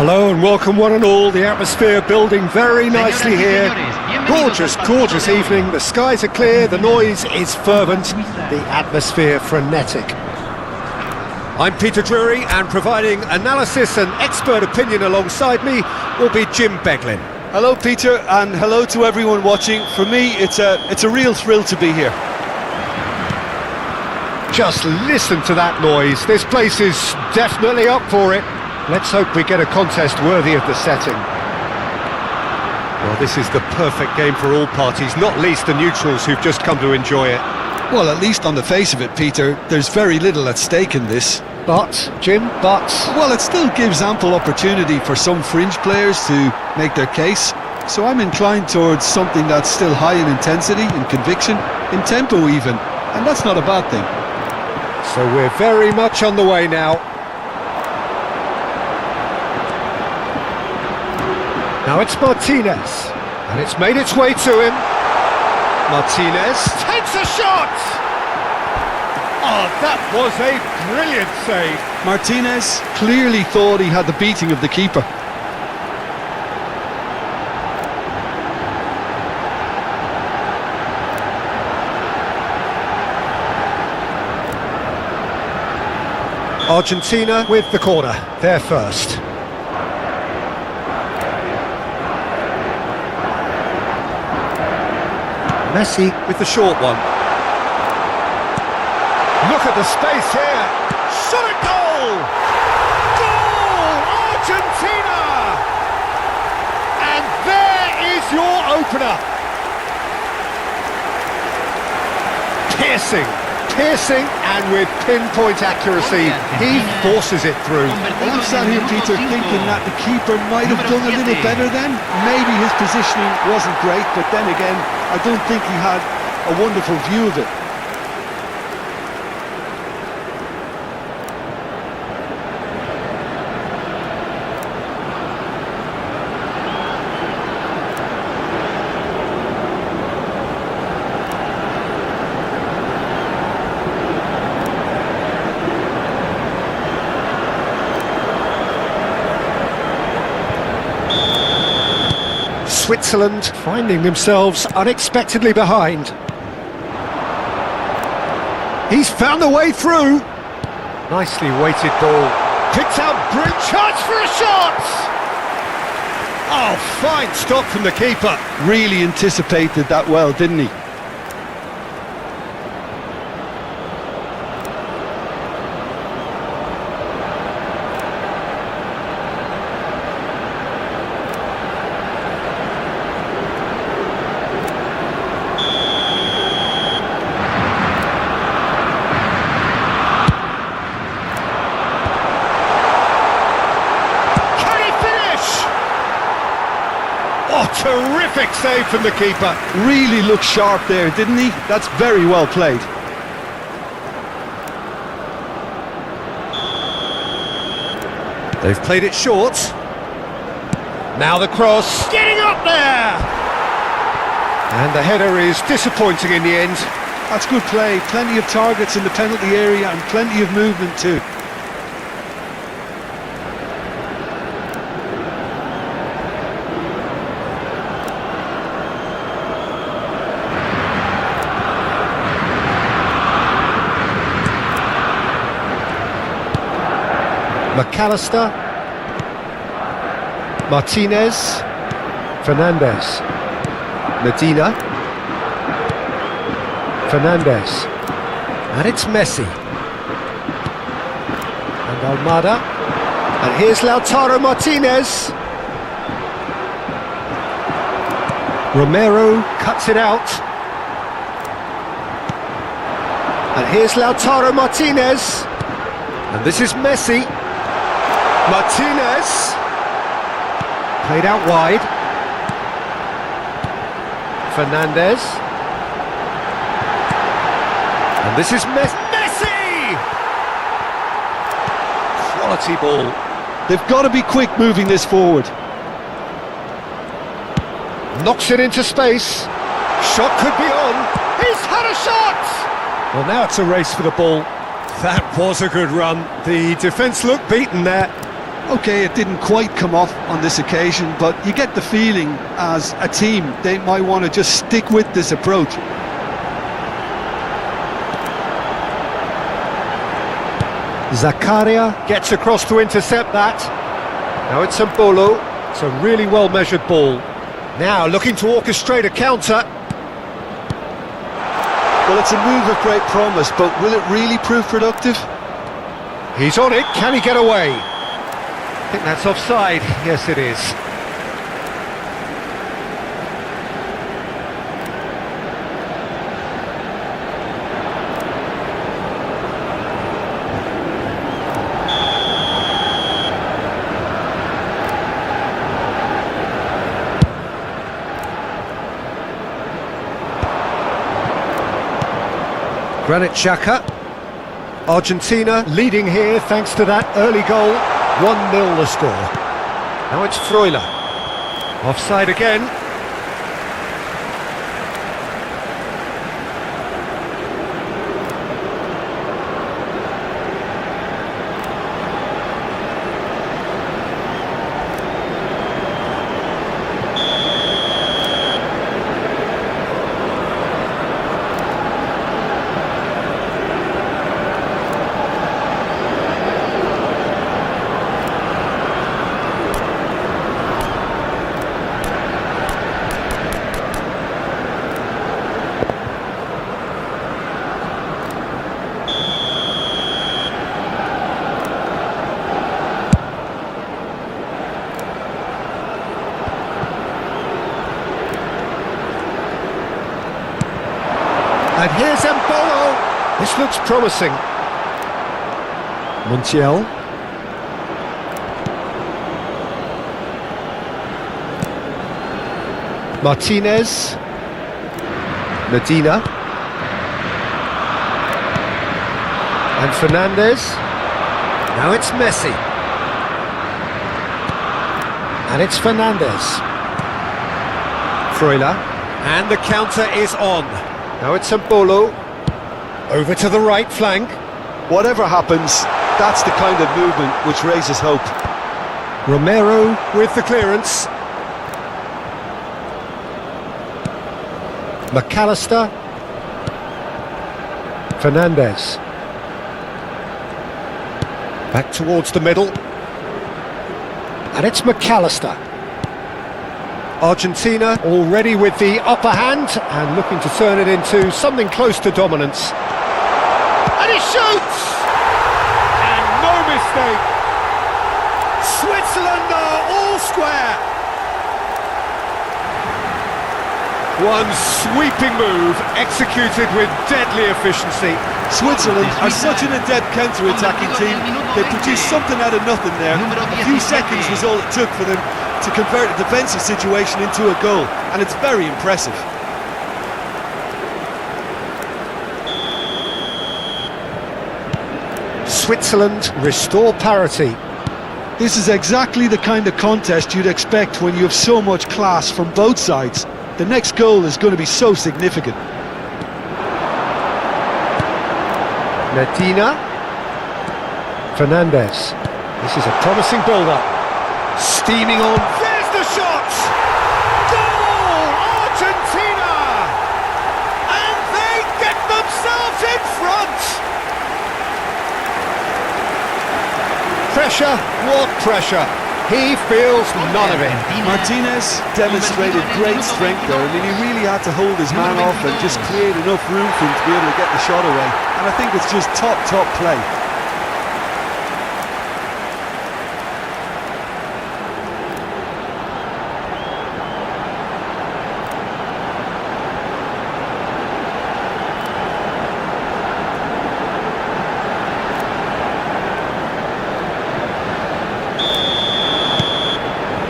Hello and welcome one and all. The atmosphere building very nicely here. Gorgeous, gorgeous evening. The skies are clear, the noise is fervent, the atmosphere frenetic. I'm Peter Drury, and providing analysis and expert opinion alongside me will be Jim Beglin. Hello Peter, and hello to everyone watching. For me, it's a real thrill to be here. Just listen to that noise. This place is definitely up for it. Let's hope we get a contest worthy of the setting. Well, this is the perfect game for all parties, not least the neutrals who've just come to enjoy it. Well, at least on the face of it, Peter, there's very little at stake in this. But, Jim, Well, it still gives ample opportunity for some fringe players to make their case. So I'm inclined towards something that's still high in intensity, in conviction, in tempo even. And that's not a bad thing. So we're very much on the way now. Now it's Martinez, and it's made its way to him. Martinez takes a shot! Oh, that was a brilliant save. Martinez clearly thought he had the beating of the keeper. Argentina with the corner, they're first. Messi with the short one. Look at the space here. Shot a goal! Goal! Argentina! And there is your opener. Piercing, and with pinpoint accuracy, he forces it through. Well, I'm sat here, Peter, thinking that the keeper might have done a little better then. Maybe his positioning wasn't great, but then again, I don't think he had a wonderful view of it. Switzerland finding themselves unexpectedly behind. He's found a way through. Nicely weighted ball. Picks out, brilliant chance for a shot! Oh, fine stop from the keeper. Really anticipated that well, didn't he? Terrific save from the keeper. Really looked sharp there, didn't he? That's very well played. They've played it short. Now the cross, getting up there! And the header is disappointing in the end. That's good play. Plenty of targets in the penalty area and plenty of movement too. McAllister, Martinez, Fernandez, Medina, Fernandez, and it's Messi, and Almada, and here's Lautaro Martinez. Romero cuts it out, and here's Lautaro Martinez, and this is Messi. Martinez, played out wide. Fernandez, and this is Messi! Quality ball. They've got to be quick moving this forward. Knocks it into space. Shot could be on. He's had a shot! Well, now it's a race for the ball. That was a good run. The defence looked beaten there. Okay, it didn't quite come off on this occasion, but you get the feeling as a team they might want to just stick with this approach. Zakaria gets across to intercept that. Now it's Mbolo. It's a really well-measured ball. Now looking to orchestrate a counter. Well, it's a move of great promise, but will it really prove productive? He's on it. Can he get away? I think that's offside. Yes, it is. Granit Xhaka. Argentina leading here thanks to that early goal. 1-0 the score. Now it's Freuler. Offside again. And here's Mbolo. This looks promising. Montiel. Martinez. Medina. And Fernandez. Now it's Messi. And it's Fernandez. Freuler. And the counter is on. Now it's Mbolo. Over to the right flank. Whatever happens, that's the kind of movement which raises hope. Romero with the clearance. McAllister. Fernandez. Back towards the middle. And it's McAllister. Argentina already with the upper hand and looking to turn it into something close to dominance. And he shoots! And no mistake! Switzerland are all square! One sweeping move executed with deadly efficiency. Switzerland are such an adept counter-attacking team. They produced something out of nothing there. A few seconds was all it took for them to convert a defensive situation into a goal, and it's very impressive. Switzerland restore parity. This is exactly the kind of contest you'd expect when you have so much class from both sides. The next goal is going to be so significant. Medina. Fernandez. This is a promising build-up. Steaming on. There's the shot! Goal! Argentina! And they get themselves in front! Pressure? What pressure? He feels none of it. Martinez demonstrated great strength there. I mean, he really had to hold his man off and just create enough room for him to be able to get the shot away. And I think it's just top play.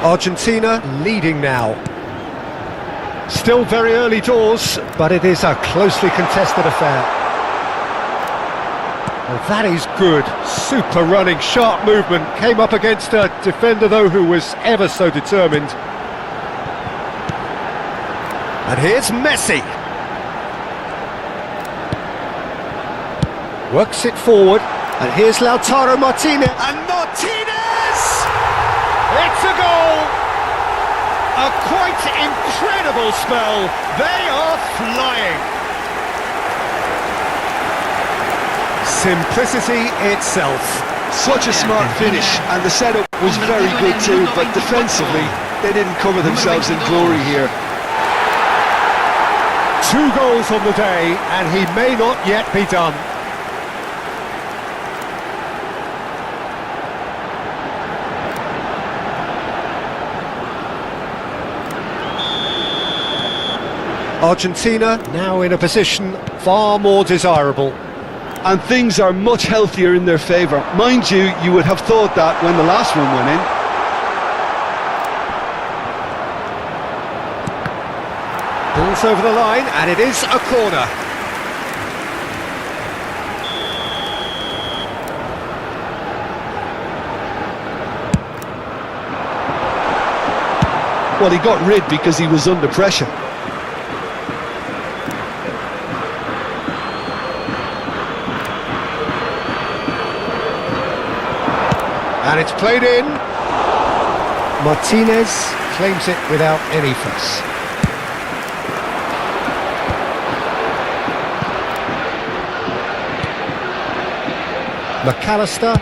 Argentina leading now. Still very early doors, but it is a closely contested affair. Well, that is good. Super running, sharp movement. Came up against a defender, though, who was ever so determined. And here's Messi. Works it forward. And here's Lautaro Martinez. And Martinez! a goal! A quite incredible spell. They are flying. Simplicity itself. Such a smart finish, and the setup was very good too, but defensively, they didn't cover themselves in glory here. 2 goals on the day, and he may not yet be done. Argentina now in a position far more desirable. And things are much healthier in their favour. Mind you, you would have thought that when the last one went in. Ball's over the line, and it is a corner. Well, he got rid because he was under pressure. And it's played in. Martinez claims it without any fuss. McAllister.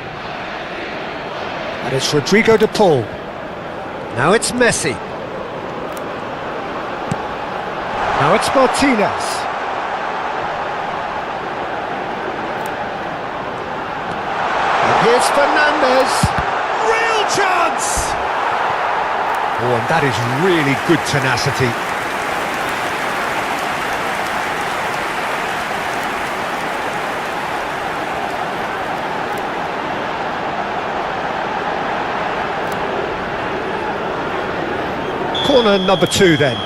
And it's Rodrigo de Paul. Now it's Messi. Now it's Martinez. And here's Fernandez. Real chance! Oh, and that is really good tenacity. Corner number 2 then.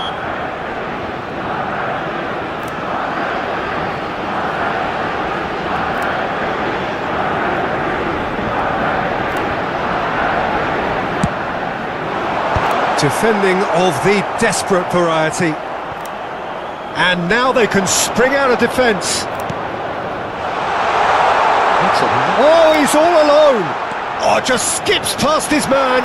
Defending of the desperate variety. And now they can spring out of defence. Oh, he's all alone. Oh, just skips past his man.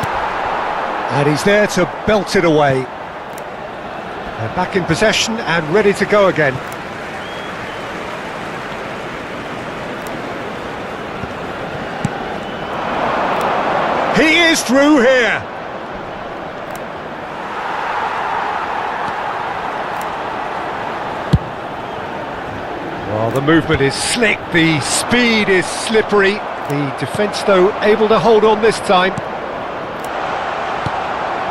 And he's there to belt it away. They're back in possession and ready to go again. He is through here. Well, the movement is slick, the speed is slippery. The defence, though, able to hold on this time.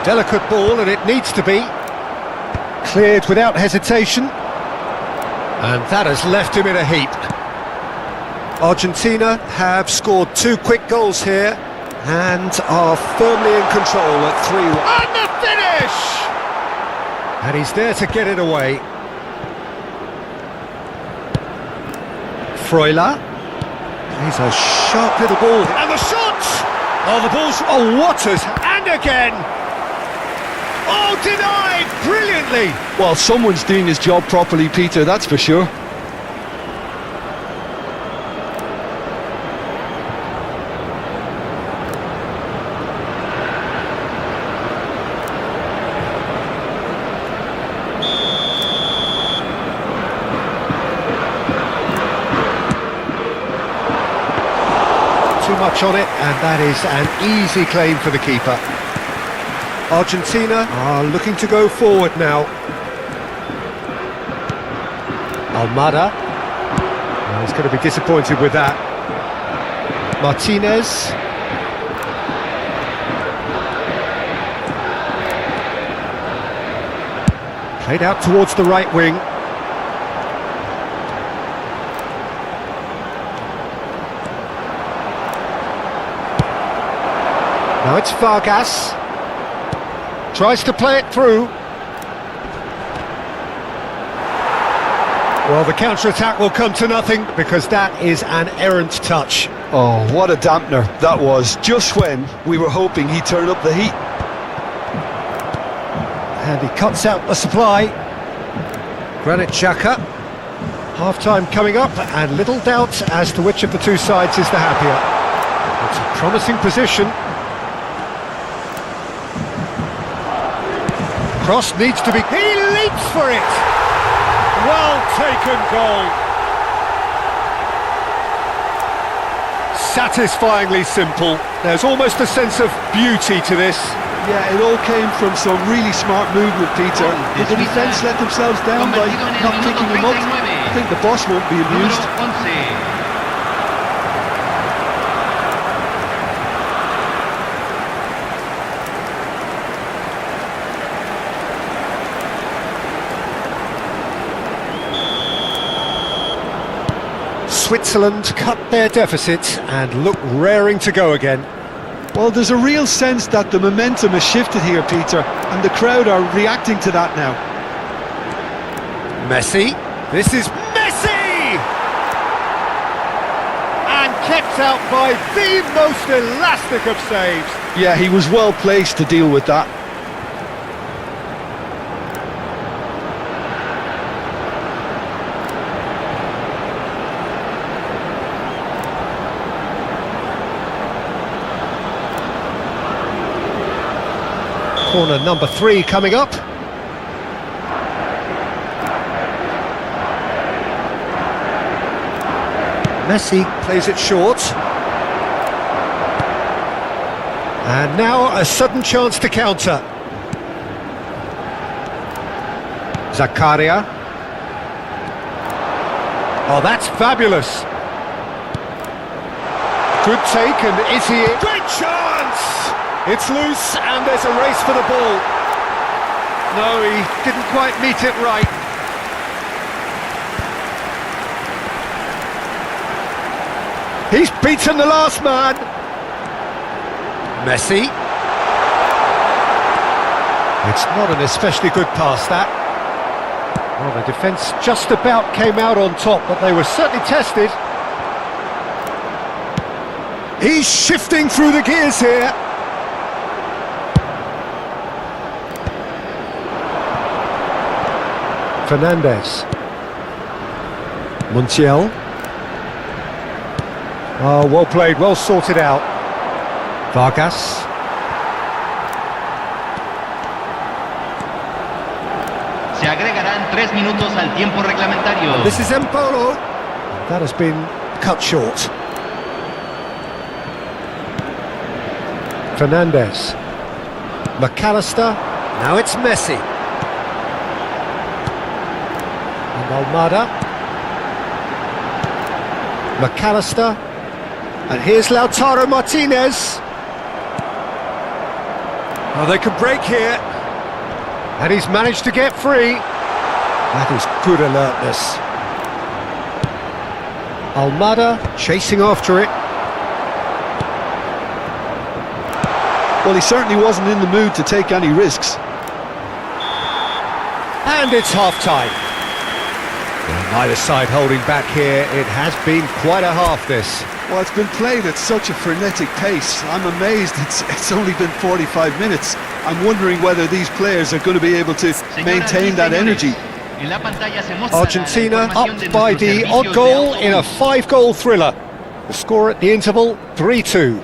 Delicate ball, and it needs to be. Cleared without hesitation. And that has left him in a heap. Argentina have scored 2 quick goals here and are firmly in control at 3-1. And the finish! And he's there to get it away. Freuler. He's a sharp little ball. And the shot! Oh, the ball's... Oh, Waters! And again! Oh, denied! Brilliantly! Well, someone's doing his job properly, Peter, that's for sure. Too much on it, and that is an easy claim for the keeper. Argentina are looking to go forward now. Almada. Well, he's going to be disappointed with that. Martinez. Played out towards the right wing. Now it's Vargas. Tries to play it through. Well, the counter-attack will come to nothing because that is an errant touch. Oh, what a dampener that was, just when we were hoping he'd turn up the heat. And he cuts out the supply. Granit Xhaka. Half-time coming up, and little doubt as to which of the two sides is the happier. It's a promising position. Cross needs to be... He leaps for it! Well taken goal. Satisfyingly simple. There's almost a sense of beauty to this. Yeah, it all came from some really smart movement, Peter. Did the defence let themselves down by not picking him up? I think the boss won't be amused. Switzerland cut their deficit and look raring to go again. Well, there's a real sense that the momentum has shifted here, Peter, and the crowd are reacting to that now. Messi. This is Messi! And kept out by the most elastic of saves. Yeah, he was well placed to deal with that. Corner number 3 coming up. Messi plays it short. And now a sudden chance to counter. Zakaria. Oh, that's fabulous. Good take, and is he... Great chance! It's loose, and there's a race for the ball. No, he didn't quite meet it right. He's beaten the last man. Messi. It's not an especially good pass, that. Well, the defence just about came out on top, but they were certainly tested. He's shifting through the gears here. Fernandez. Montiel. Oh, well played, well sorted out. Vargas. Se agregarán 3 minutos al tiempo reglamentario. This is Empolo. That has been cut short. Fernandez. McAllister. Now it's Messi. And Almada. McAllister. And here's Lautaro Martinez. Oh, they could break here. And he's managed to get free. That is good alertness. Almada chasing after it. Well, he certainly wasn't in the mood to take any risks. And it's half-time. Well, neither side holding back here. It has been quite a half, this. Well, it's been played at such a frenetic pace. I'm amazed it's only been 45 minutes. I'm wondering whether these players are going to be able to maintain that energy. Argentina up by the odd goal in a 5-goal thriller. The score at the interval, 3-2.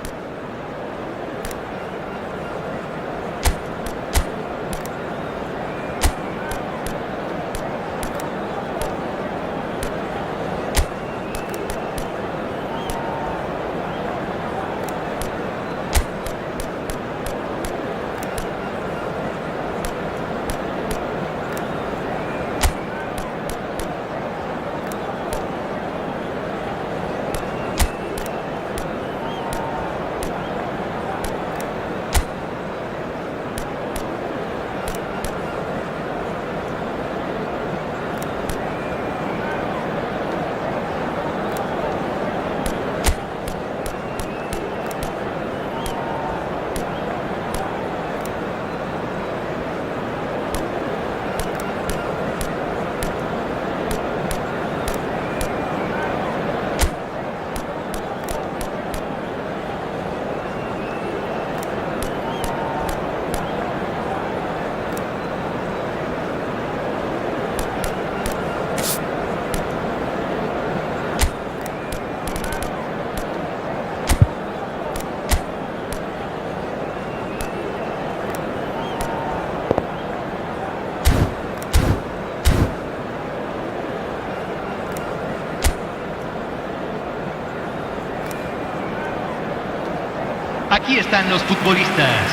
Aquí están los futbolistas.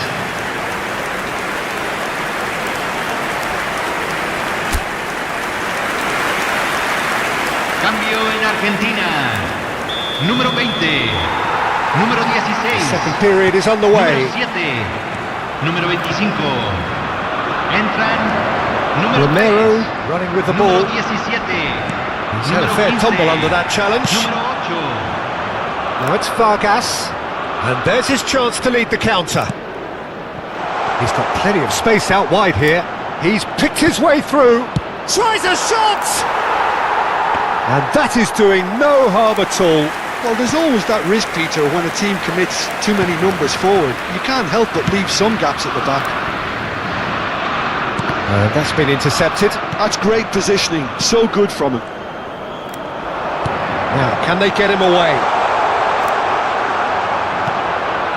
Cambio en Argentina. Número 20. Número 16. Second period is on the way. Número 7. Número 25. Entran. Número Romero 3. running with the Número ball. 17. He's had a fair 15. tumble under that challenge. Número 8. Now it's Vargas. And there's his chance to lead the counter. He's got plenty of space out wide here. He's picked his way through. Tries a shot! And that is doing no harm at all. Well, there's always that risk, Peter, when a team commits too many numbers forward. You can't help but leave some gaps at the back. That's been intercepted. That's great positioning. So good from him. Now, can they get him away?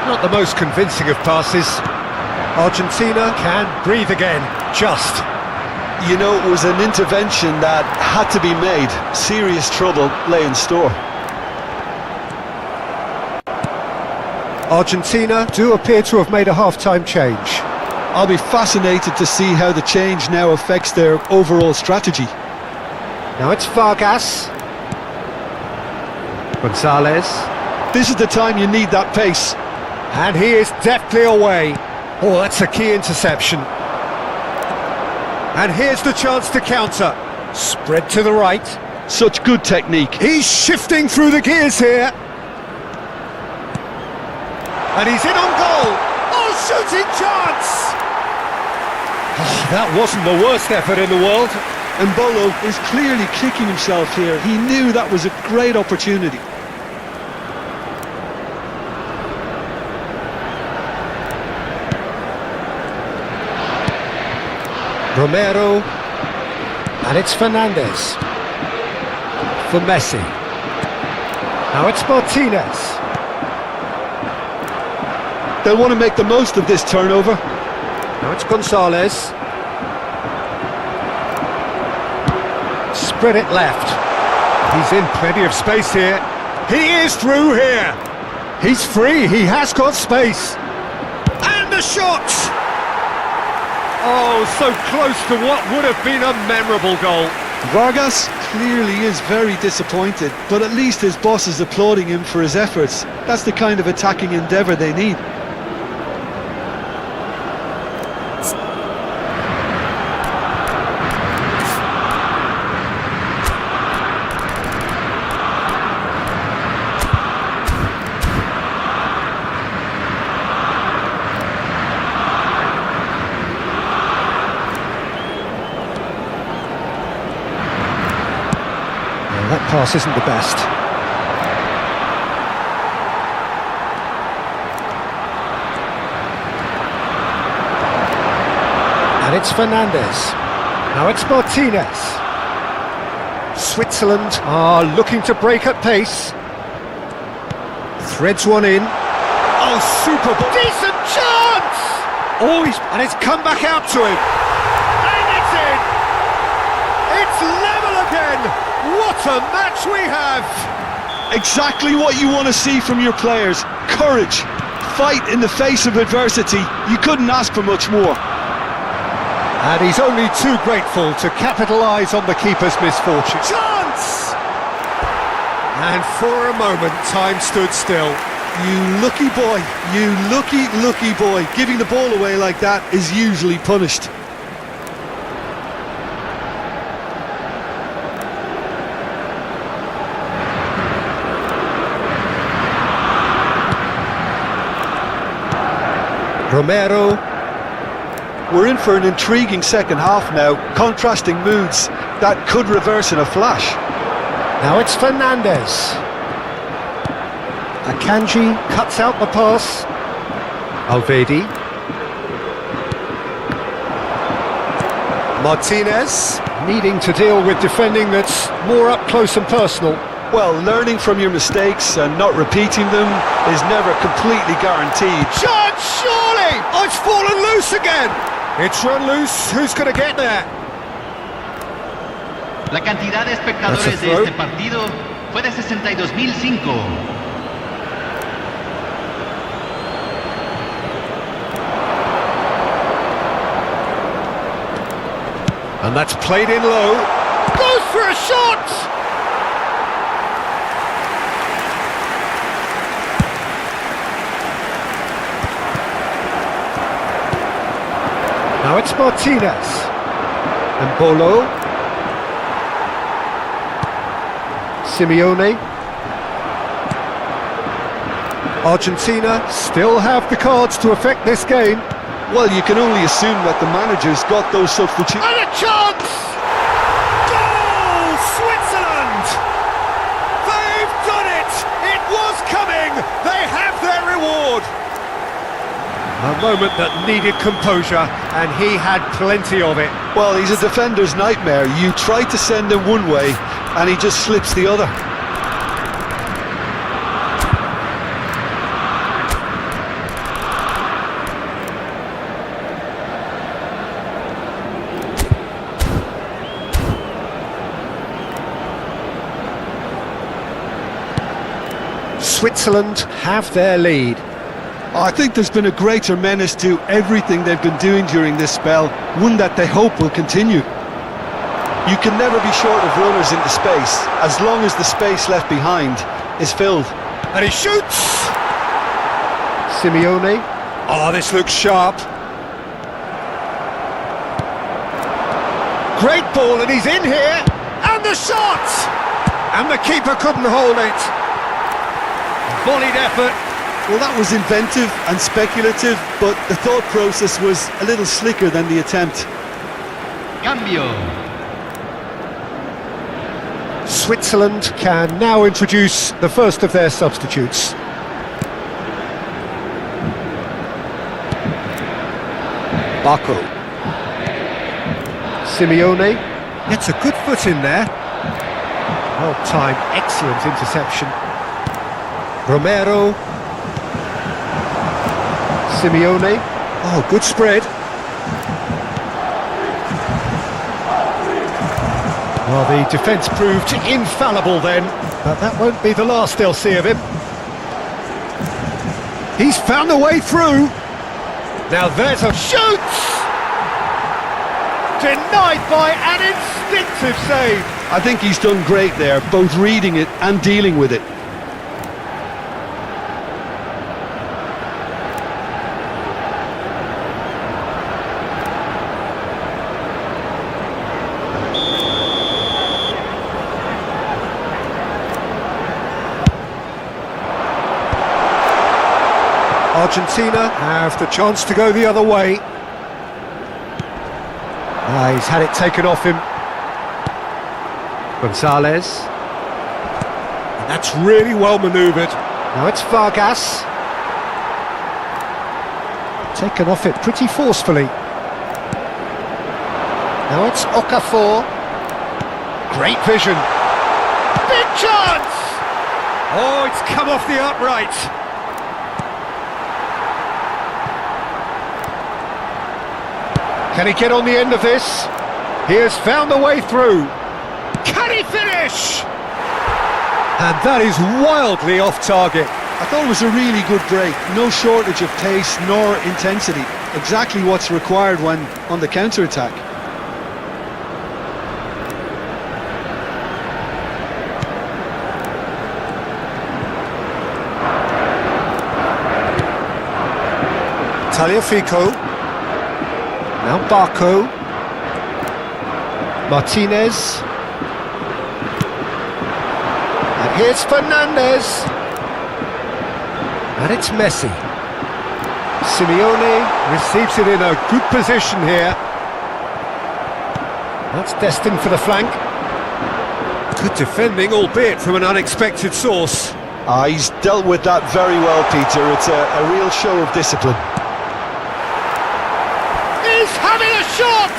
Not the most convincing of passes. Argentina can breathe again, just. You know, it was an intervention that had to be made. Serious trouble lay in store. Argentina do appear to have made a half-time change. I'll be fascinated to see how the change now affects their overall strategy. Now it's Vargas. Gonzalez. This is the time you need that pace. And he is deftly away. Oh, that's a key interception. And here's the chance to counter. Spread to the right. Such good technique. He's shifting through the gears here. And he's in on goal. Oh, shooting chance! Oh, that wasn't the worst effort in the world. And Bolo is clearly kicking himself here. He knew that was a great opportunity. Romero, and it's Fernandez for Messi. Now it's Martinez. They'll want to make the most of this turnover. Now it's Gonzalez. Spread it left. He's in plenty of space here. He is through here. He's free, he has got space. And the shot! Oh, so close to what would have been a memorable goal. Vargas clearly is very disappointed, but at least his boss is applauding him for his efforts. That's the kind of attacking endeavour they need. That pass isn't the best. And it's Fernandez. Now it's Martinez. Switzerland are looking to break at pace. Threads one in. Oh, super! Decent chance! Oh, and it's come back out to him. And it's in! It's level again! What a match we have! Exactly what you want to see from your players. Courage, fight in the face of adversity. You couldn't ask for much more. And he's only too grateful to capitalise on the keeper's misfortune. Chance! And for a moment, time stood still. You lucky boy, you lucky boy. Giving the ball away like that is usually punished. Romero. We're in for an intriguing second half now, contrasting moods that could reverse in a flash. Now it's Fernandez. Akanji cuts out the pass. Alvedi. Martinez, needing to deal with defending that's more up close and personal. Well, learning from your mistakes and not repeating them is never completely guaranteed. Chance, surely! Oh, it's fallen loose again! It's run loose, who's going to get there? La cantidad de espectadores de este partido fue de 62.005. And that's played in low. Goes for a shot! Now it's Martinez. And Bolo. Simeone. Argentina still have the cards to affect this game. Well, you can only assume that the manager's got those substitutions. And a chance! Goal! Switzerland! They've done it! It was coming! They have their reward! A moment that needed composure, and he had plenty of it. Well, he's a defender's nightmare. You try to send him one way, and he just slips the other. Switzerland have their lead. I think there's been a greater menace to everything they've been doing during this spell, one that they hope will continue. You can never be short of runners into space, as long as the space left behind is filled. And he shoots! Simeone. Oh, this looks sharp. Great ball, and he's in here! And the shot! And the keeper couldn't hold it. Volleyed effort. Well, that was inventive and speculative, but the thought process was a little slicker than the attempt. Cambio. Switzerland can now introduce the first of their substitutes. Barco. Simeone gets a good foot in there. Well-timed, excellent interception. Romero. Simeone. Oh, good spread. Well, the defence proved infallible then, but that won't be the last they'll see of him. He's found a way through. Now there's a shoot! Denied by an instinctive save. I think he's done great there, both reading it and dealing with it. Argentina have the chance to go the other way. He's had it taken off him. Gonzalez. And that's really well manoeuvred. Now it's Vargas. Taken off it pretty forcefully. Now it's Okafor. Great vision. Big chance! Oh, it's come off the upright. Can he get on the end of this? He has found a way through. Can he finish? And that is wildly off target. I thought it was a really good break. No shortage of pace nor intensity. Exactly what's required when on the counter-attack. Tagliafico. Now Barco. Martinez. And here's Fernandez. And it's Messi. Simeone receives it in a good position here. That's destined for the flank. Good defending, albeit from an unexpected source. He's dealt with that very well, Peter. It's a real show of discipline. He's having a shot!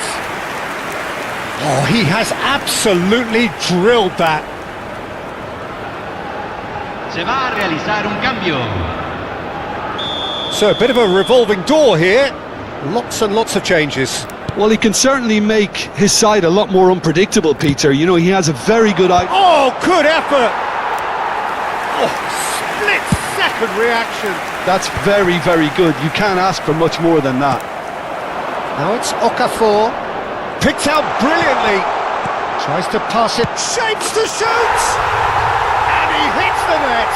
Oh, he has absolutely drilled that. Se va a realizar un cambio. So a bit of a revolving door here. Lots and lots of changes. Well, he can certainly make his side a lot more unpredictable, Peter. You know, he has a very good eye. Oh, good effort! Oh, split-second reaction. That's very, very good. You can't ask for much more than that. Now it's Okafor. picked out brilliantly. Tries to pass it, shapes to shoot! And he hits the net!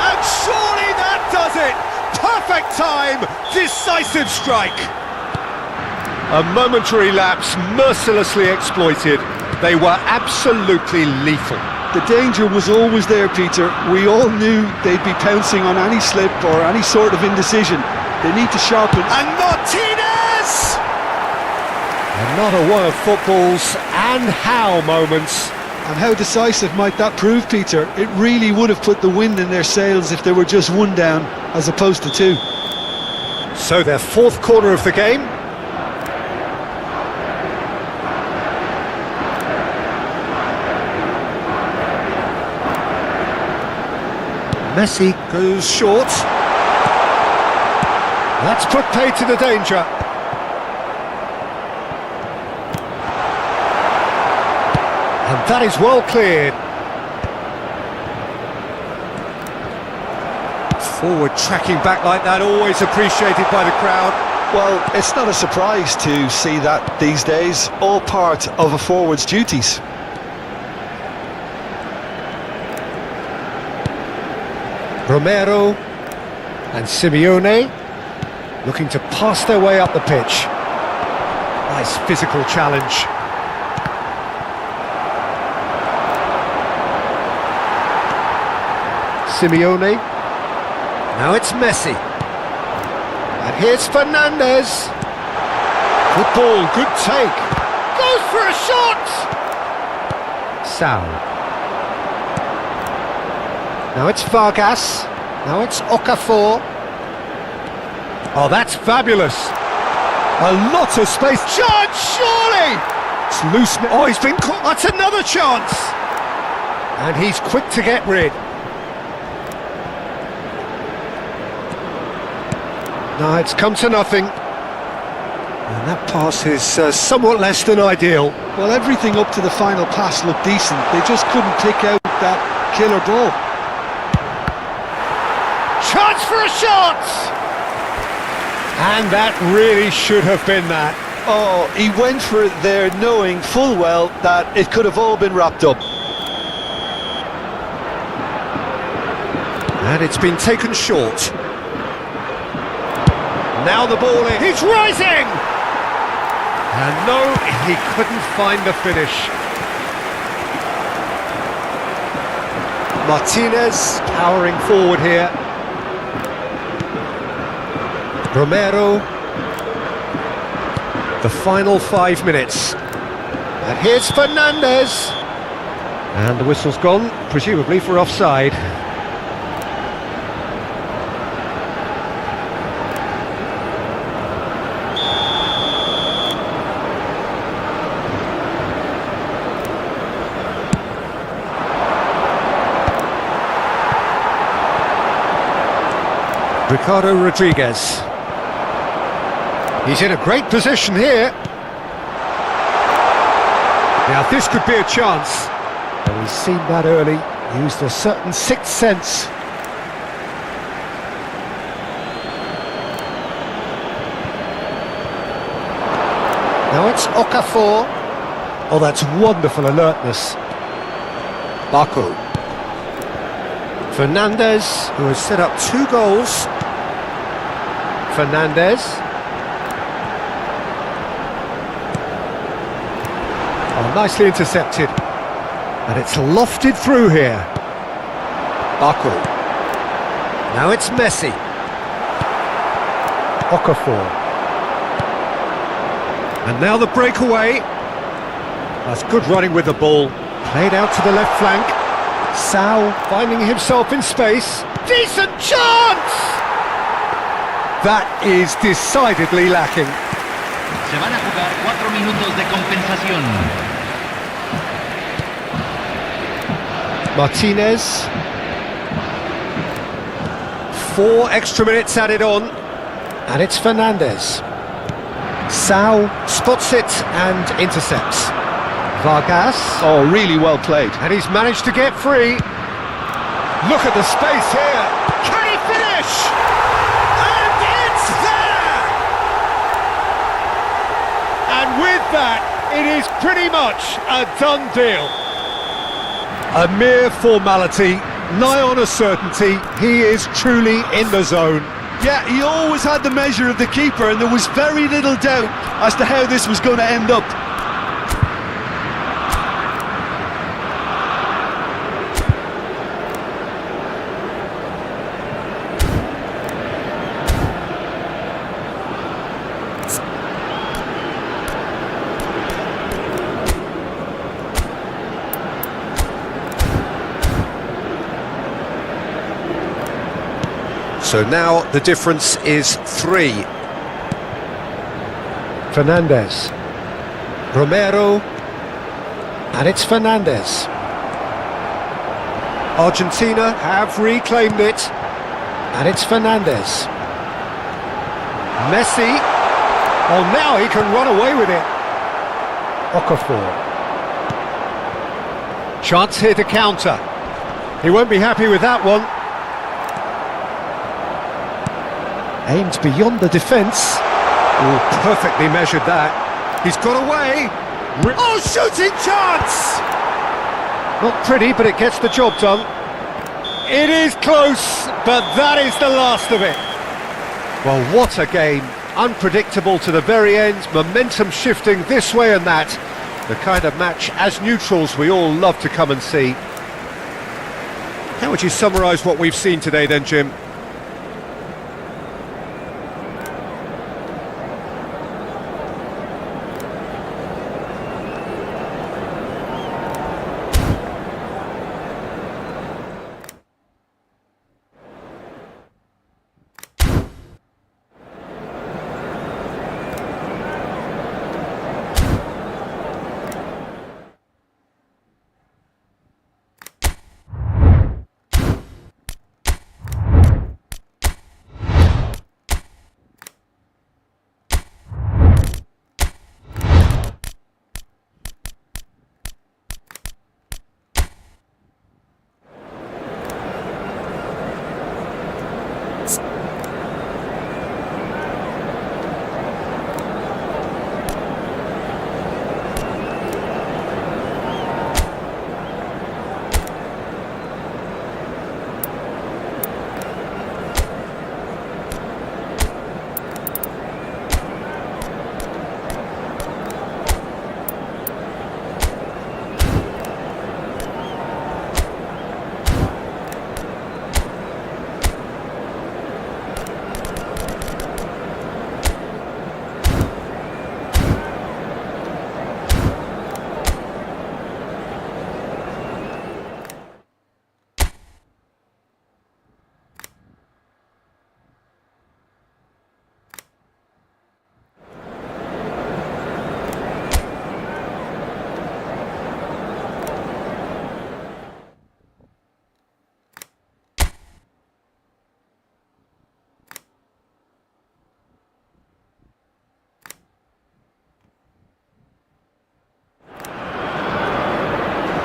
And surely that does it! Perfect time, decisive strike! A momentary lapse mercilessly exploited. They were absolutely lethal. The danger was always there, Peter. We all knew they'd be pouncing on any slip or any sort of indecision. They need to sharpen. And Martinez! Another one of football's and how moments. And how decisive might that prove, Peter? It really would have put the wind in their sails if there were just one down as opposed to two. So their fourth corner of the game. Messi goes short. That's put paid to the danger. And that is well cleared. Forward tracking back like that, always appreciated by the crowd. Well, it's not a surprise to see that these days, all part of a forward's duties. Romero and Simeone looking to pass their way up the pitch. Nice physical challenge. Simeone. Now it's Messi. And here's Fernandez. Good ball, good take. Goes for a shot! Sal. Now it's Vargas. Now it's Okafor. Oh, that's fabulous. A lot of space. Chance, surely! It's loose. Oh, he's been caught. That's another chance. And he's quick to get rid. No, it's come to nothing. And that pass is somewhat less than ideal. Well, everything up to the final pass looked decent. They just couldn't pick out that killer ball. Chance for a shot! And that really should have been that. Oh, he went for it there knowing full well that it could have all been wrapped up. And it's been taken short. Now the ball in. He's rising! And no, he couldn't find the finish. Martinez powering forward here. Romero. The final 5 minutes. And here's Fernandez. And the whistle's gone, presumably for offside. Ricardo Rodriguez. He's in a great position here. Now this could be a chance. And he's seen that early, used a certain sixth sense. Now it's Okafor. Oh, that's wonderful alertness. Baku. Fernandez, who has set up 2 goals. Fernandez. Oh, nicely intercepted. And it's lofted through here. Baku. Now it's Messi. Okafor. And now the breakaway. That's good running with the ball. Played out to the left flank. Sal finding himself in space. Decent chance! That is decidedly lacking. Se van a jugar 4 minutos de compensación. Martinez. 4 extra minutes added on. And it's Fernandez. Sal spots it and intercepts. Vargas. Oh, really well played. And he's managed to get free. Look at the space here. Can he finish? And it's there! And And with that, it is pretty much a done deal. A mere formality, nigh on a certainty. He is truly in the zone. Yeah, he always had the measure of the keeper, and there was very little doubt as to how this was going to end up. So now the difference is 3. Fernandez. Romero. And it's Fernandez. Argentina have reclaimed it. And it's Fernandez. Messi. Oh, now he can run away with it. Okafor. Chance here to counter. He won't be happy with that one. Aimed beyond the defence. Oh, perfectly measured that. He's got away. Oh, shooting chance! Not pretty, but it gets the job done. It is close, but that is the last of it. Well, what a game. Unpredictable to the very end. Momentum shifting this way and that. The kind of match, as neutrals, we all love to come and see. How would you summarise what we've seen today then, Jim?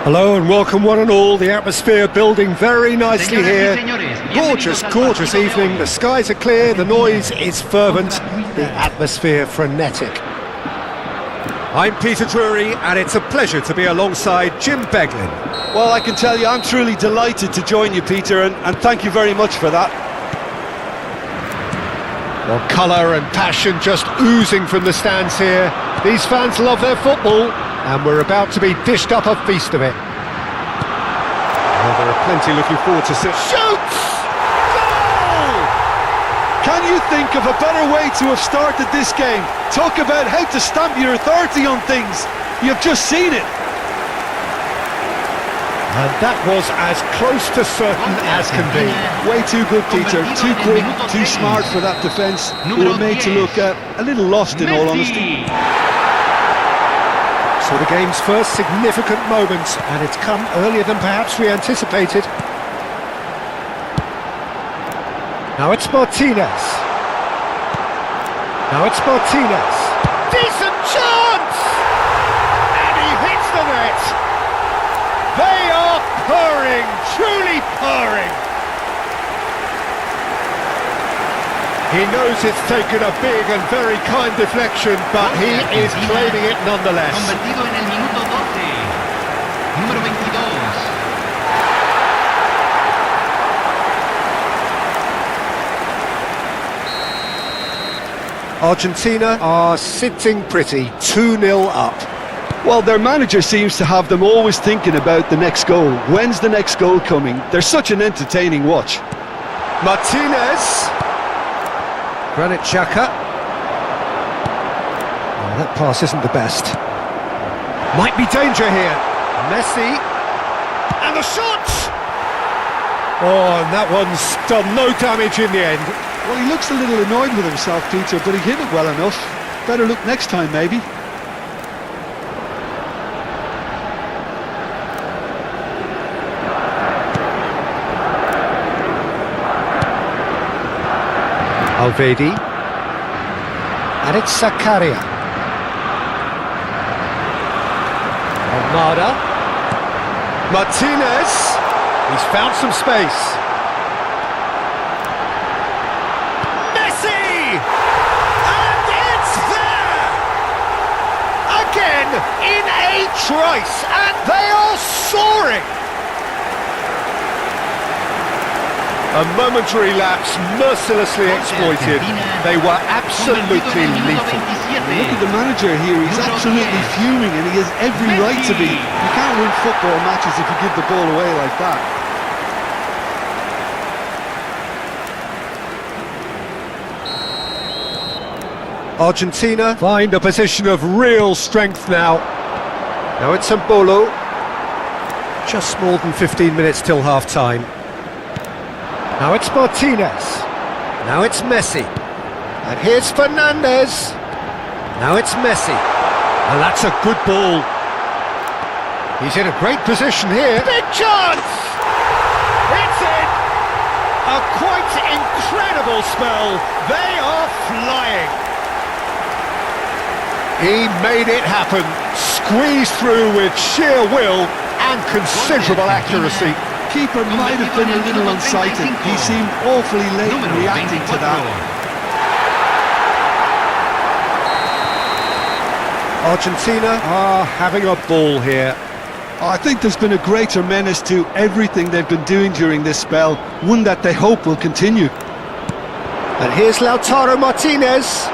Hello and welcome one and all. The atmosphere building very nicely here. Gorgeous, gorgeous evening. The skies are clear, the noise is fervent, the atmosphere frenetic. I'm Peter Drury and it's a pleasure to be alongside Jim Beglin. Well, I can tell you I'm truly delighted to join you, Peter, and thank you very much for that. Well, colour and passion just oozing from the stands here. These fans love their football, and we're about to be dished up a feast of it. Well, there are plenty looking forward to see. Shoots! Goal! Can you think of a better way to have started this game? Talk about how to stamp your authority on things. You've just seen it. And that was as close to certain as can be. Way too good, Peter. Too quick, too smart for that defence. We were made to look a little lost, in all honesty. So the game's first significant moment, and it's come earlier than perhaps we anticipated. Now it's Martinez. Now it's Martinez. Decent chance! And he hits the net. They are purring, truly purring. He He knows it's taken a big and very kind deflection, but he is claiming it nonetheless. Convertido en el minuto 12. Número 22. Argentina are sitting pretty, 2-0 up. Well, their manager seems to have them always thinking about the next goal. When's the next goal coming? They're such an entertaining watch. Martinez. Granit Xhaka. Oh, that pass isn't the best. Might be danger here. Messi. And the shot! Oh, and that one's done no damage in the end. Well, he looks a little annoyed with himself, Peter, but he hit it well enough. Better look next time, maybe. Alvedi. And it's Zakaria. Almada. Martinez. He's found some space. Messi! And it's there! Again in a trice, and they are soaring! A momentary lapse mercilessly exploited. They were absolutely lethal. Look at the manager here, he's absolutely fuming and he has every right to be. You can't win football matches if you give the ball away like that. Argentina find a position of real strength now. Now it's Mbolo. Just more than 15 minutes till half-time. Now it's Martinez. Now it's Messi. And here's Fernandez. Now it's Messi. And that's a good ball. He's in a great position here. Big chance! It's in! A quite incredible spell. They are flying. He made it happen. Squeezed through with sheer will and considerable accuracy. Keeper might have been a little unsighted. He seemed awfully late in reacting to that. Argentina are having a ball here. I think there's been a greater menace to everything they've been doing during this spell, one that they hope will continue. And here's Lautaro Martinez.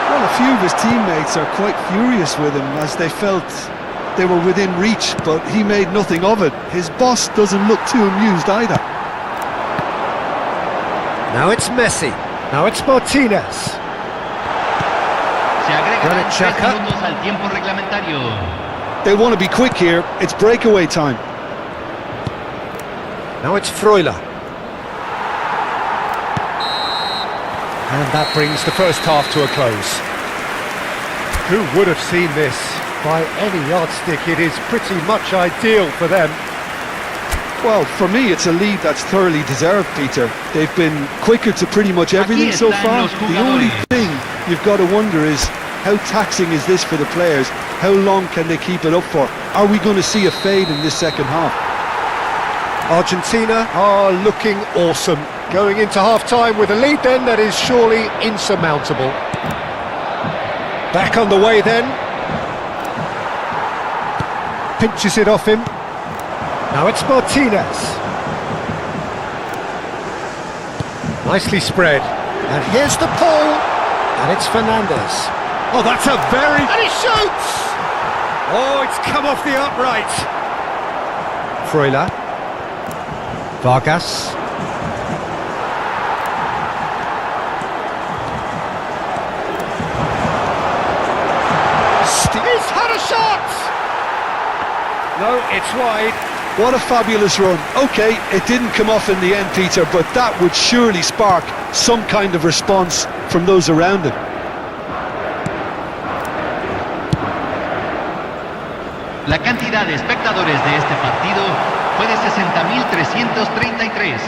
Well, a few of his teammates are quite furious with him as they felt they were within reach, but he made nothing of it. His boss doesn't look too amused either. Now it's Messi. Now it's Martinez. Granit Xhaka. They want to be quick here. It's breakaway time. Now it's Freuler. And that brings the first half to a close. Who would have seen this? By any yardstick, it is pretty much ideal for them. Well, for me, it's a lead that's thoroughly deserved, Peter. They've been quicker to pretty much everything so far. The only thing you've got to wonder is, how taxing is this for the players? How long can they keep it up for? Are we going to see a fade in this second half? Argentina are looking awesome. Going into half-time with a lead then that is surely insurmountable. Back on the way then. Pinches it off him. Now it's Martinez. Nicely spread. And here's the pull. And it's Fernandez. Oh, that's a very... And he shoots! Oh, it's come off the upright. Freuler. Vargas. He's had a shot! No, it's wide. What a fabulous run. OK, it didn't come off in the end, Peter, but that would surely spark some kind of response from those around him. La cantidad de espectadores de este partido fue de 60.333.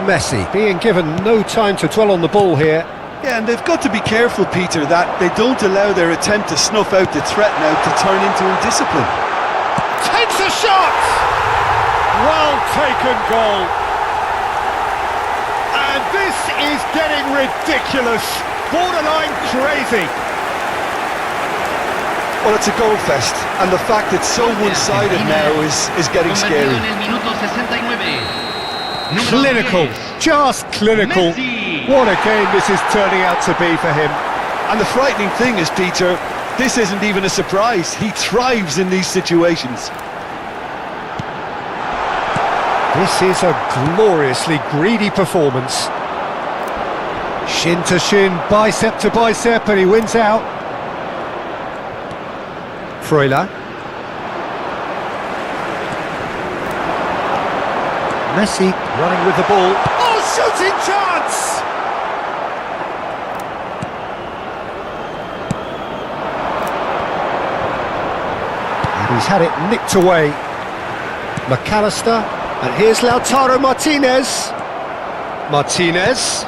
Messi being given no time to dwell on the ball here. Yeah, and they've got to be careful, Peter, that they don't allow their attempt to snuff out the threat now to turn into indiscipline. Takes a shot! Well taken goal. And this is getting ridiculous. Borderline crazy. Well, it's a goal fest, and the fact it's so one-sided now is getting scary. Clinical, just clinical. What a game this is turning out to be for him. And the frightening thing is, Peter, this isn't even a surprise. He thrives in these situations. This is a gloriously greedy performance. Shin to shin, bicep to bicep, and he wins out. Freuler. Messi running with the ball. Oh, shooting chance! And he's had it nicked away. McAllister, and here's Lautaro Martinez. Martinez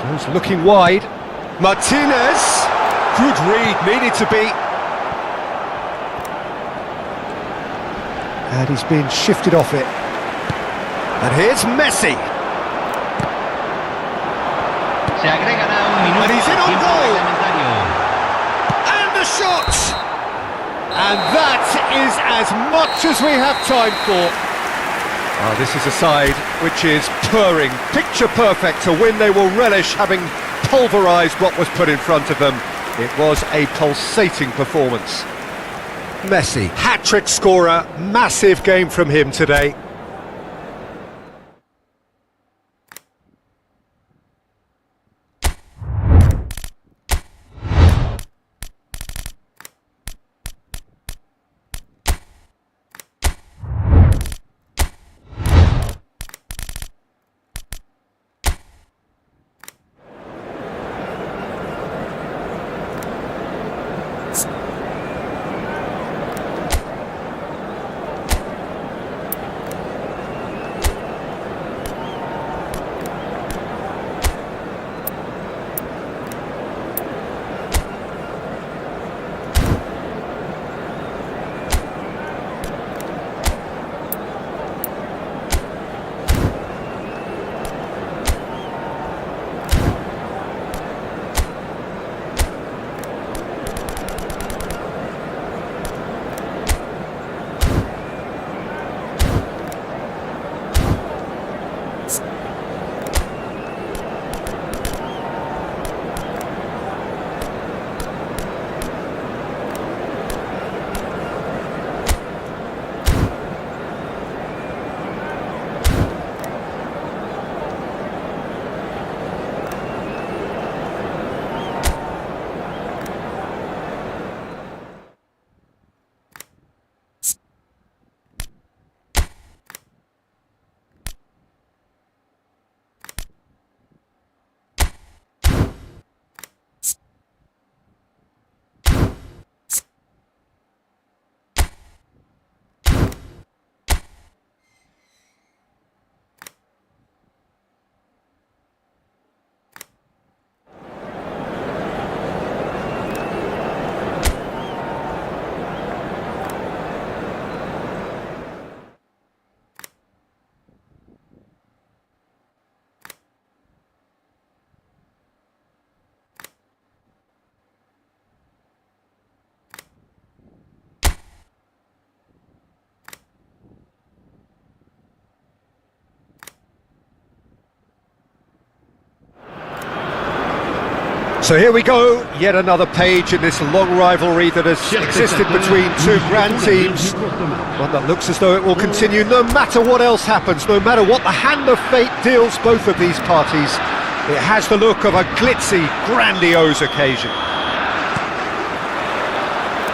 goes looking wide. Martinez, good read, needed to be. And he's been shifted off it. And here's Messi. And he's in on goal. And the shot. And that is as much as we have time for. Oh, this is a side which is purring, picture perfect, a win they will relish, having pulverised what was put in front of them. It was a pulsating performance. Messi, hat-trick scorer, massive game from him today. So here we go, yet another page in this long rivalry that has existed between two grand teams. One that looks as though it will continue no matter what else happens, no matter what the hand of fate deals both of these parties. It has the look of a glitzy, grandiose occasion.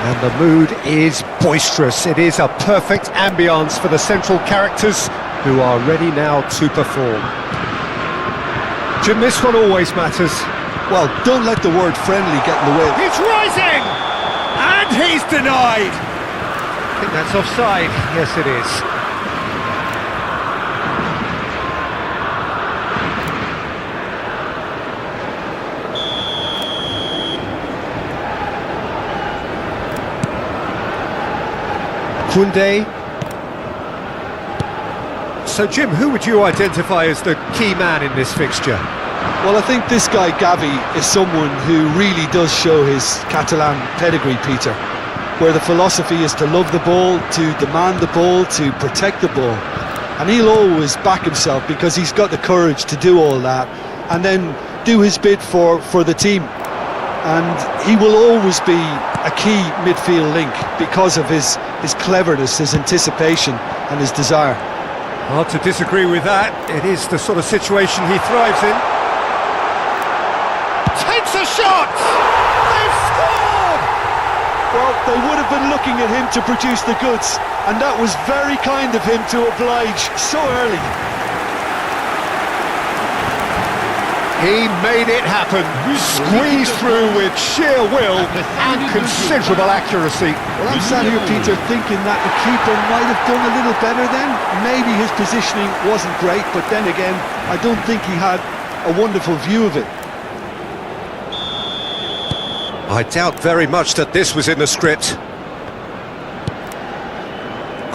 And the mood is boisterous. It is a perfect ambience for the central characters who are ready now to perform. Jim, this one always matters. Well, don't let the word friendly get in the way. He's rising! And he's denied! I think that's offside. Yes, it is. Koundé. So, Jim, who would you identify as the key man in this fixture? Well, I think this guy, Gavi, is someone who really does show his Catalan pedigree, Peter, where the philosophy is to love the ball, to demand the ball, to protect the ball. And he'll always back himself because he's got the courage to do all that and then do his bit for the team. And he will always be a key midfield link because of his cleverness, his anticipation and his desire. Hard to disagree with that. It is the sort of situation he thrives in. Takes a shot! They've scored! Well, they would have been looking at him to produce the goods, and that was very kind of him to oblige so early. He made it happen, squeezed through with sheer will and considerable accuracy. Well, I'm sat here, Peter, thinking that the keeper might have done a little better then. Maybe his positioning wasn't great, but then again, I don't think he had a wonderful view of it. I doubt very much that this was in the script.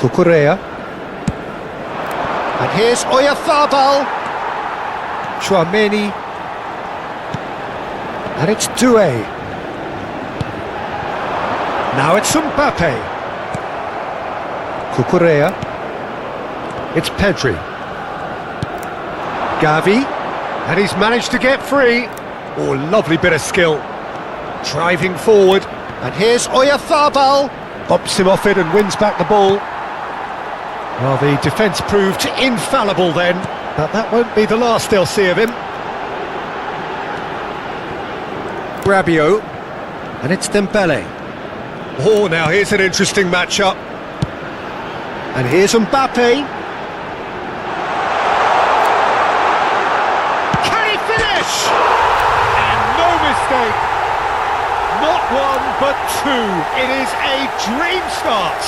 Cucurella. And here's Oyarzabal. Chouameni. And it's Doué. Now it's Mbappe. Cucurella. It's Pedri. Gavi. And he's managed to get free. Oh, lovely bit of skill. Driving forward. And here's Oyarzabal. Bumps him off it and wins back the ball. Well, the defence proved infallible then. But that won't be the last they'll see of him. Rabiot, and it's Dembele. Oh, now here's an interesting matchup. And here's Mbappe. Can he finish? And no mistake. Not one, but two. It is a dream start.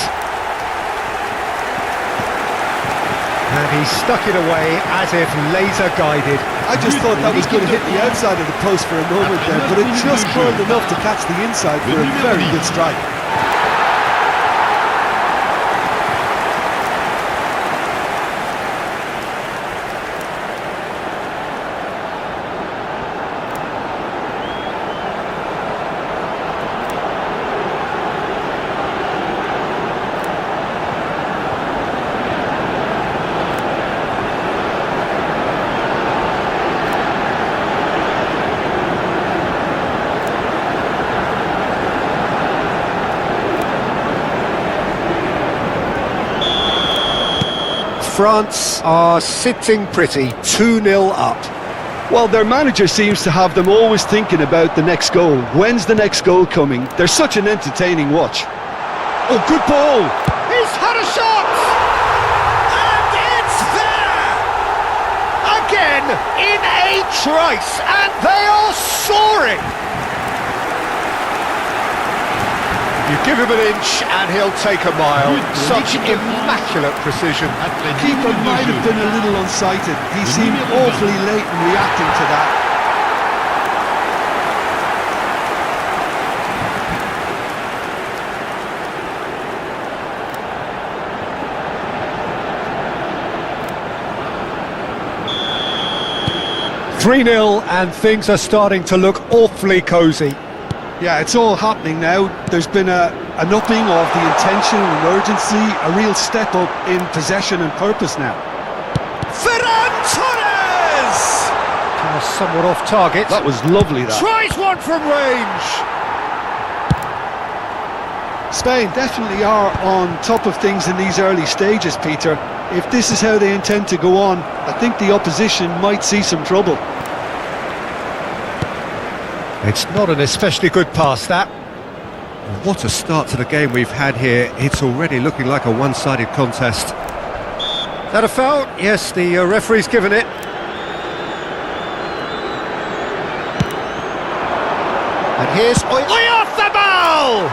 And he stuck it away as if laser guided. I just thought that was going to hit the outside of the post for a moment there, but it just curled enough to catch the inside for a very good strike. France are sitting pretty, 2-0 up. Well, their manager seems to have them always thinking about the next goal. When's the next goal coming? They're such an entertaining watch. Oh, good ball! He's had a shot! And it's there! Again, in a trice, and they are soaring! You give him an inch and he'll take a mile. Such immaculate precision. The keeper might have been a little unsighted. He seemed awfully late in reacting to that. "3-0 and things are starting to look awfully cosy. Yeah, it's all happening now. There's been an upping of the intention and urgency, a real step up in possession and purpose now. Ferran Torres! Somewhat off target. That was lovely, that. Tries one from range! Spain definitely are on top of things in these early stages, Peter. If this is how they intend to go on, I think the opposition might see some trouble. It's not an especially good pass, that. What a start to the game we've had here. It's already looking like a one-sided contest. Is that a foul? Yes, the referee's given it. And here's Oyarzabal!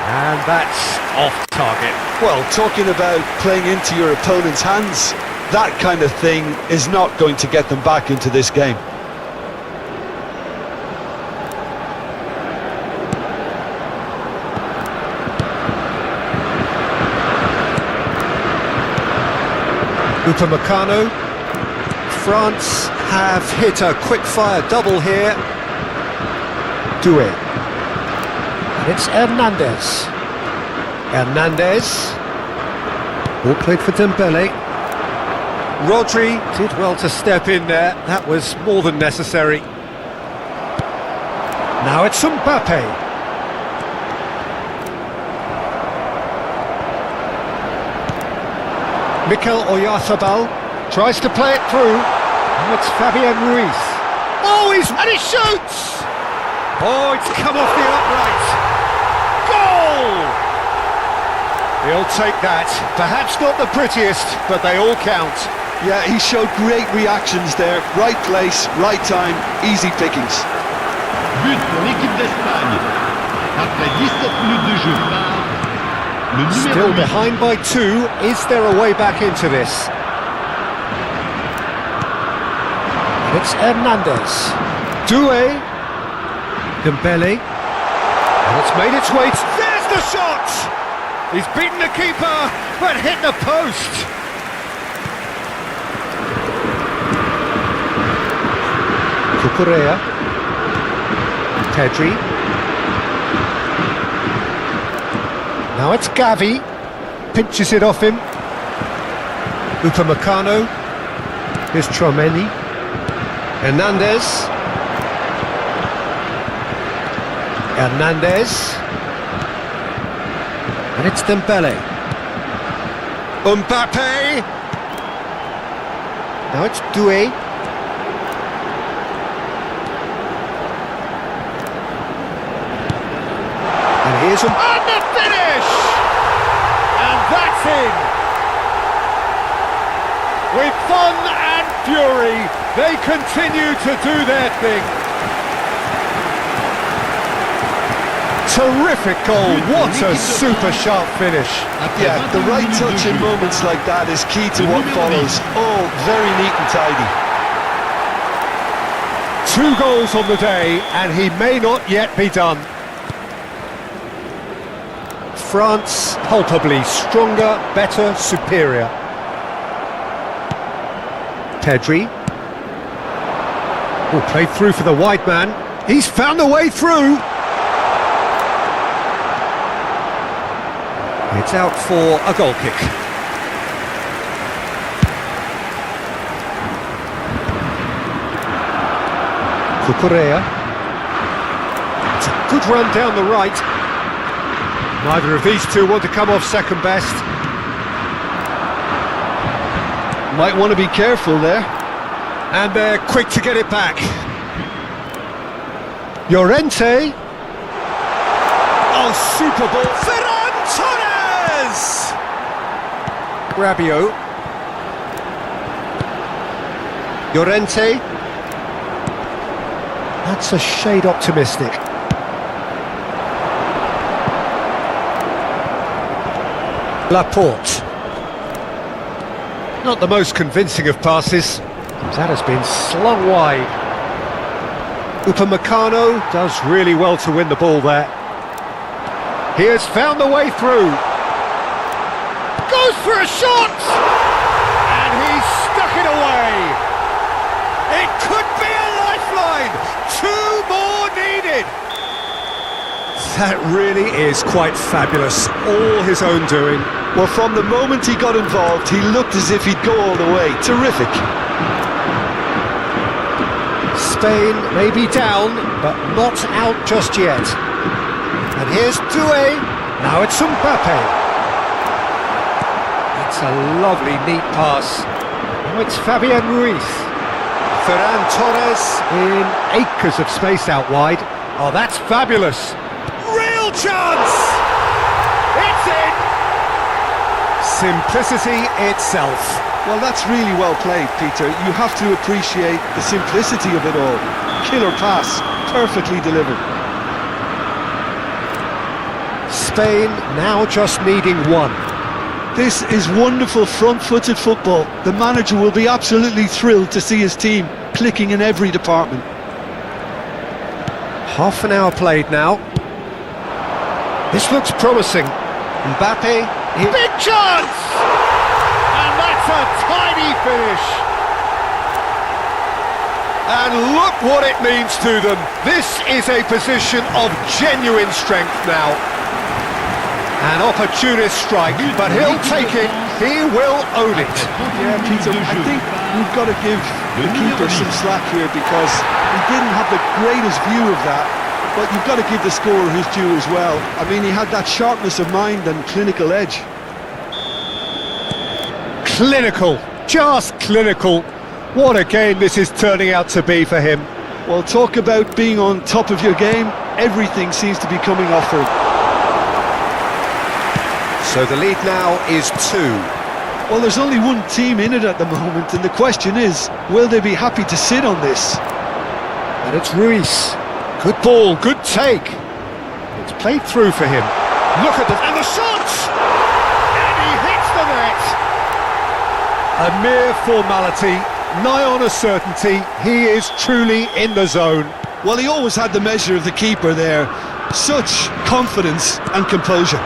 And that's off target. Well, talking about playing into your opponent's hands, that kind of thing is not going to get them back into this game. Upamecano. France have hit a quick-fire double here. Doué. And it's Hernandez. Hernandez. All played for Dembele. Rodri did well to step in there. That was more than necessary. Now it's Mbappe. Mikel Oyarzabal tries to play it through. And it's Fabian Ruiz. Oh, and he shoots! Oh, it's come off the upright. Goal! He'll take that. Perhaps not the prettiest, but they all count. Yeah, he showed great reactions there. Right place, right time, easy pickings. But pour l'équipe d'Espagne. Après 17 minutes de jeu phare, le numéro Still behind by 2. Is there a way back into this? And it's Hernandez. Doué. Dembele. And it's made its way. There's the shot! He's beaten the keeper, but hit the post. Cucurella. Pedri. Now it's Gavi. Pinches it off him. Upamecano. Here's Tchouaméni. Hernandez. Hernandez. And it's Dembele. Mbappe. Now it's Doué. And here's and the finish! And that's in! With fun and fury, they continue to do their thing. Terrific goal, what a super sharp finish. Yeah, the right touch in moments like that is key to what follows. Oh, very neat and tidy. 2 goals on the day, and he may not yet be done. France palpably stronger, better, superior. Pedri. Oh, played through for the wide man. He's found a way through. It's out for a goal kick. Cucurella. It's a good run down the right. Neither of these two want to come off second best. Might want to be careful there. And they're quick to get it back. Llorente. Oh, super ball. Ferran Torres! Rabiot. Llorente. That's a shade optimistic. Laporte. Not the most convincing of passes. That has been slung wide. Upamecano does really well to win the ball there. He has found the way through. Goes for a shot! And he's stuck it away. It could be a lifeline. 2 more needed. That really is quite fabulous. All his own doing. Well, from the moment he got involved, he looked as if he'd go all the way. Terrific. Spain may be down, but not out just yet. And here's Doué. Now it's Mbappe. It's a lovely, neat pass. Now it's Fabian Ruiz. Ferran Torres in acres of space out wide. Oh, that's fabulous. Real chance! It's in! Simplicity itself. Well, that's really well played, Peter. You have to appreciate the simplicity of it all. Killer pass, perfectly delivered. Spain now just needing 1. This is wonderful front-footed football. The manager will be absolutely thrilled to see his team clicking in every department. Half an hour played now. This looks promising. Mbappe, big chance! And that's a tidy Steady finish. And look what it means to them. This is a position of genuine strength now. An opportunist strike, but he'll take it. He will own it. Yeah, Peter, I think we've got to give the keeper some slack here because he didn't have the greatest view of that. But you've got to give the scorer his due as well. I mean, he had that sharpness of mind and clinical edge. Clinical, just clinical. What a game this is turning out to be for him. Well, talk about being on top of your game. Everything seems to be coming off for him. So the lead now is 2. Well, there's only one team in it at the moment, and the question is, will they be happy to sit on this? And it's Ruiz. Good ball, good take. It's played through for him. Look at and the shots! And he hits the net! A mere formality, nigh on a certainty. He is truly in the zone. Well, he always had the measure of the keeper there. Such confidence and composure.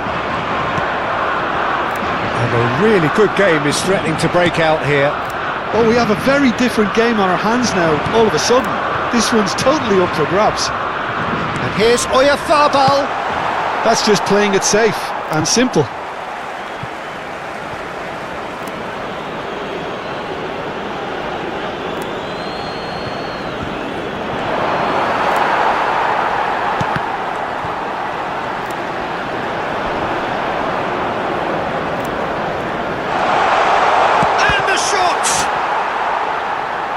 And a really good game is threatening to break out here. Well, we have a very different game on our hands now, all of a sudden. This one's totally up for grabs. And here's Oyarzabal. That's just playing it safe and simple.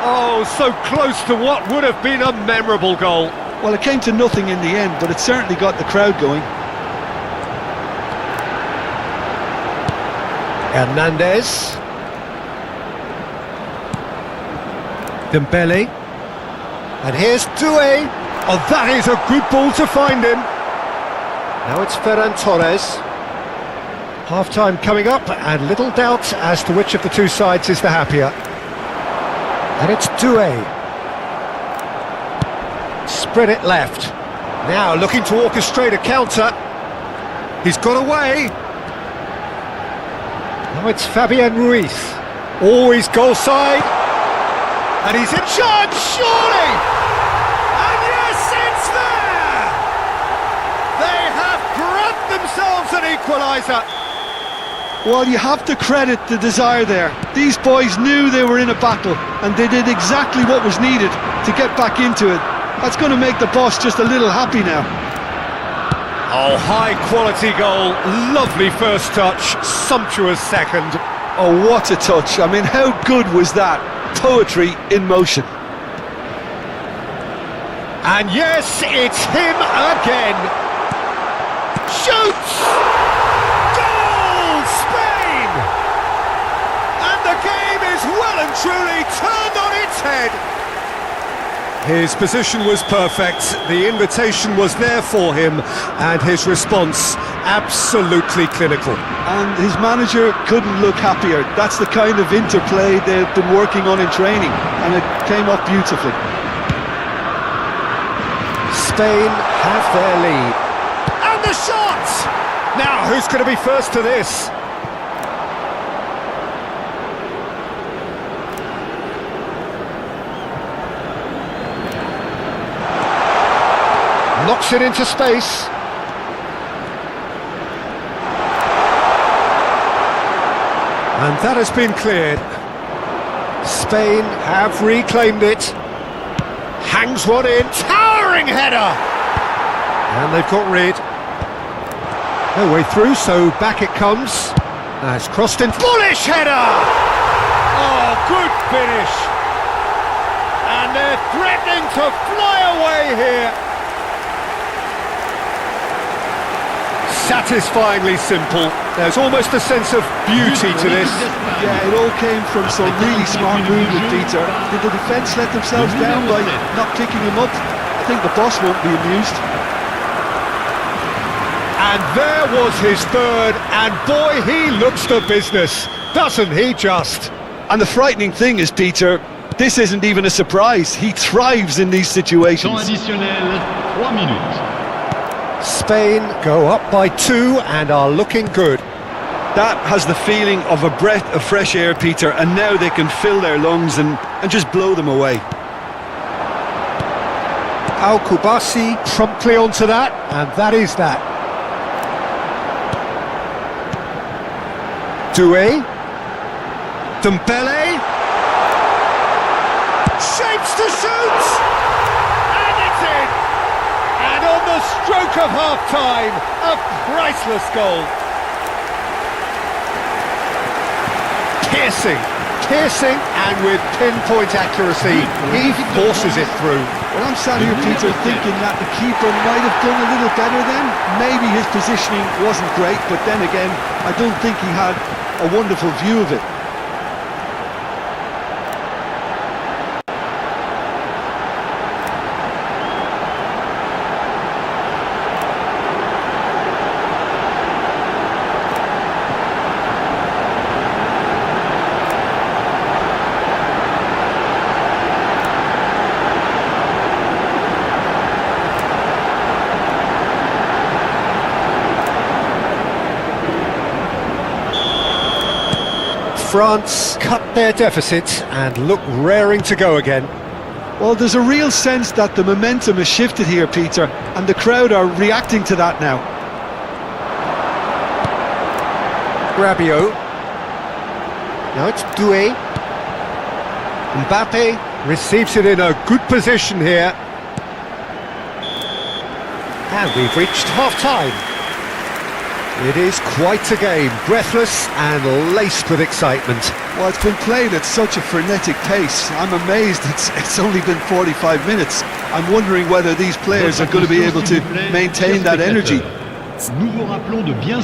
Oh, so close to what would have been a memorable goal. Well, it came to nothing in the end, but it certainly got the crowd going. Hernandez. Dembele. And here's Doué. Oh, that is a good ball to find him. Now it's Ferran Torres. Half-time coming up, and little doubt as to which of the two sides is the happier. And it's Doué. Spread it left. Now looking to orchestrate a counter. He's got away. Now it's Fabian Ruiz. Always goal side. And he's in charge, surely! And yes, it's there! They have grabbed themselves an equaliser. Well, you have to credit the desire there. These boys knew they were in a battle, and they did exactly what was needed to get back into it. That's going to make the boss just a little happy now. Oh, high quality goal, lovely first touch, sumptuous second. Oh, what a touch. I mean, how good was that? Poetry in motion. And yes, it's him again. Shoots! Goal, Spain! And the game is well and truly turned on its head. His position was perfect, the invitation was there for him, and his response absolutely clinical. And his manager couldn't look happier. That's the kind of interplay they've been working on in training, and it came off beautifully. Spain have their lead. And the shot! Now, who's going to be first to this? Knocks it into space. And that has been cleared. Spain have reclaimed it. Hangs one in, towering header! And they've got rid. No way through, so back it comes. Now it's crossed in, bullish header! Oh, good finish! And they're threatening to fly away here. Satisfyingly simple. There's almost a sense of beauty to this. Yeah, it all came from some really smart movement, Peter. Did the defence let themselves down by not picking him up? I think the boss won't be amused. And there was his third, and boy, he looks the business, doesn't he just? And the frightening thing is, Peter, this isn't even a surprise. He thrives in these situations. Temps additionnel, 3 minutes. Spain go up by 2 and are looking good. That has the feeling of a breath of fresh air, Peter, and now they can fill their lungs and just blow them away. Al-Kubasi promptly onto that, and that is that. Doué. Dembele. Shapes to shoot! And it's in! And on the stroke of half-time, a priceless goal. Piercing, and with pinpoint accuracy, he forces it through. Well, I'm sat here, Peter, thinking that the keeper might have done a little better then. Maybe his positioning wasn't great, but then again, I don't think he had a wonderful view of it. France cut their deficit and look raring to go again. Well, there's a real sense that the momentum has shifted here, Peter, and the crowd are reacting to that now. Rabiot. Now it's Doué. Mbappe receives it in a good position here. And we've reached half-time. It is quite a game, breathless and laced with excitement. Well, it's been played at such a frenetic pace. I'm amazed it's only been 45 minutes. I'm wondering whether these players are going to be able to maintain that energy.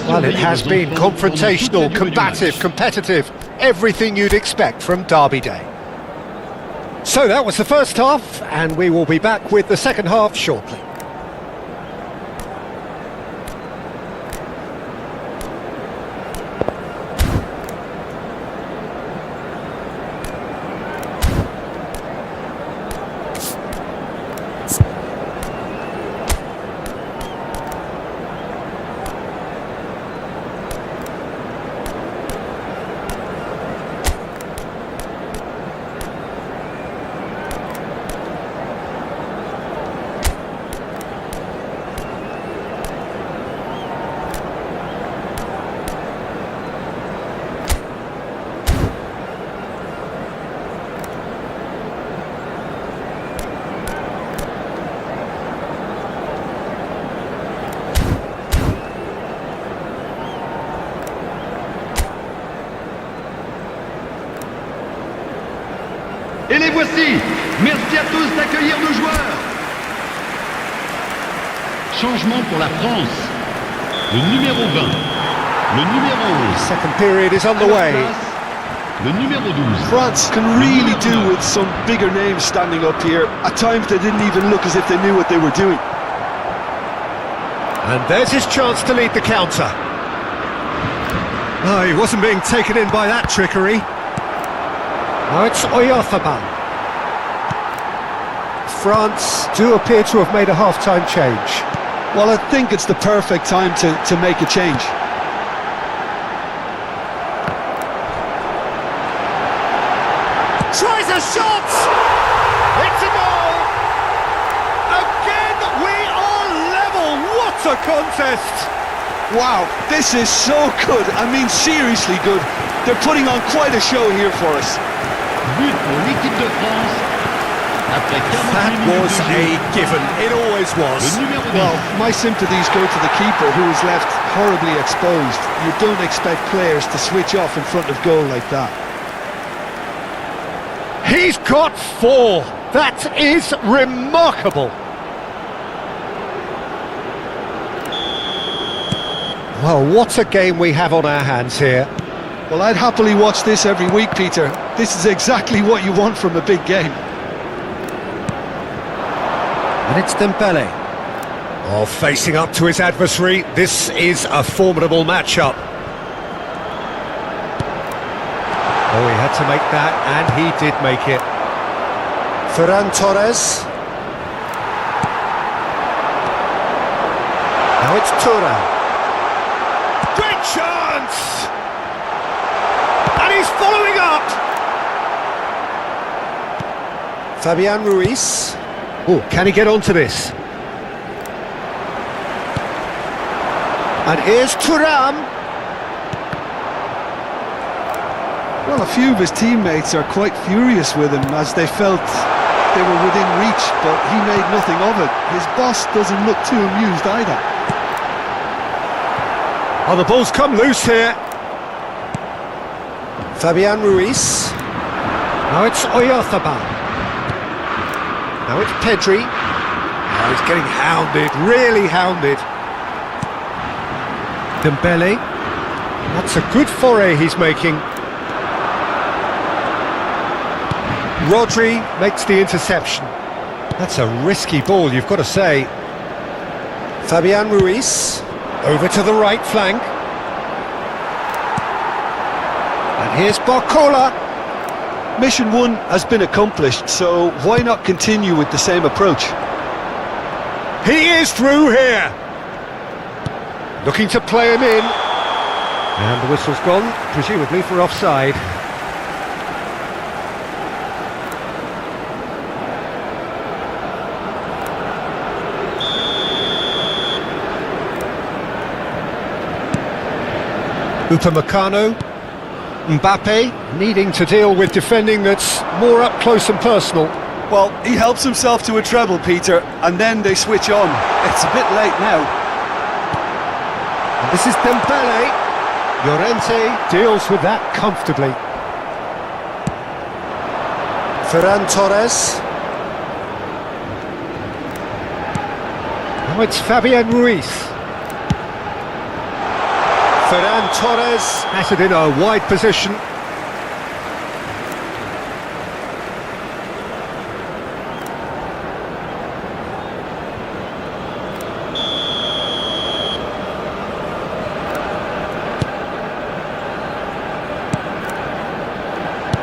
Well, it has been confrontational, combative, competitive, everything you'd expect from Derby Day. So that was the first half, and we will be back with the second half shortly. Et les voici. Merci à tous d'accueillir nos joueurs. Changement pour la France. Le numéro 20. Le numéro... Second period is underway. Le numéro 12. France can really do with some bigger names standing up here. At times they didn't even look as if they knew what they were doing. And there's his chance to lead the counter. Oh, he wasn't being taken in by that trickery. Now it's Oyarzabal. France do appear to have made a half-time change. Well, I think it's the perfect time to make a change. Tries a shot! It's a goal! Again, we are level! What a contest! Wow, this is so good. I mean, seriously good. They're putting on quite a show here for us. But pour l'équipe de France. Après 40 That minutes was de a jeu. given. It always was. Le numéro 10. Well, my sympathies go to the keeper, who is left horribly exposed. You don't expect players to switch off in front of goal like that. He's got 4. That is remarkable. Well, what a game we have on our hands here. Well, I'd happily watch this every week, Peter. This is exactly what you want from a big game. And it's Dembele. Oh, facing up to his adversary, this is a formidable matchup. Oh, he had to make that, and he did make it. Ferran Torres. Now it's Thuram. Great chance! following up! Fabian Ruiz. Oh, can he get onto this? And here's Thuram. Well, a few of his teammates are quite furious with him as they felt they were within reach, but he made nothing of it. His boss doesn't look too amused either. Oh, the ball's come loose here. Fabian Ruiz. Now it's Oyarzabal. Now it's Pedri. Now he's getting hounded, really hounded. Dembele. That's a good foray he's making. Rodri makes the interception. That's a risky ball, you've got to say. Fabian Ruiz. Over to the right flank. And here's Barcola. Mission 1 has been accomplished, so why not continue with the same approach? He is through here. Looking to play him in. And the whistle's gone, presumably for offside. Upamecano. Mbappe needing to deal with defending that's more up close and personal. Well, he helps himself to a treble, Peter, and then they switch on. It's a bit late now. And this is Dembele. Llorente deals with that comfortably. Ferran Torres. Now it's Fabian Ruiz. Ferran Torres has it in a wide position.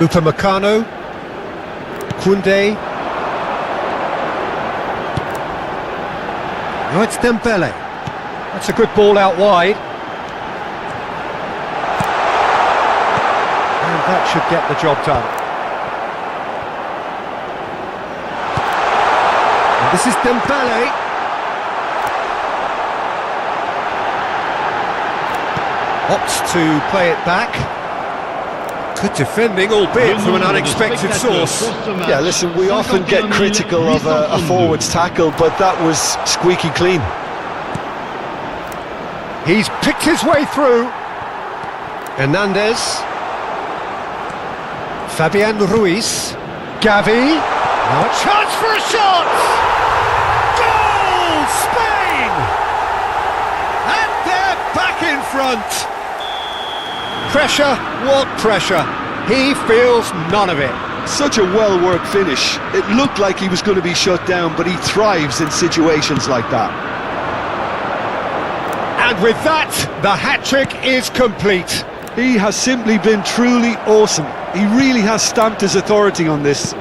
Upamecano. Koundé. Now it's Dembele. That's a good ball out wide. That should get the job done. And this is Dembele. Opts to play it back. Good defending, albeit from an unexpected source. Yeah, listen, we often get critical of a forward's tackle, but that was squeaky clean. He's picked his way through. Hernandez. Fabian Ruiz. Gavi. Now a chance for a shot! Goal! Spain! And they're back in front. Pressure? What pressure? He feels none of it. Such a well-worked finish. It looked like he was going to be shut down, but he thrives in situations like that. And with that, the hat-trick is complete. He has simply been truly awesome. He really has stamped his authority on this.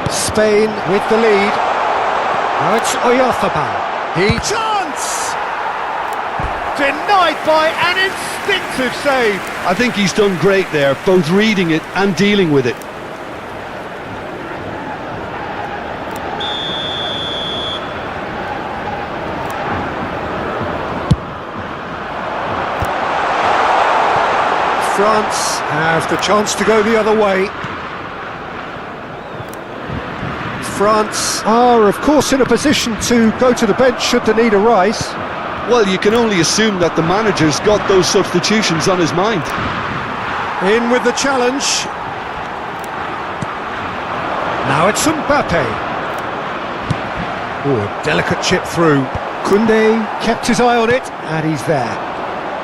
Spain with the lead. Now it's Oyarzabal. He chance! Denied by an instinctive save. I think he's done great there, both reading it and dealing with it. France have the chance to go the other way. France are, of course, in a position to go to the bench should the need arise. Well, you can only assume that the manager's got those substitutions on his mind. In with the challenge. Now it's Mbappe. Oh, a delicate chip through. Koundé kept his eye on it, and he's there.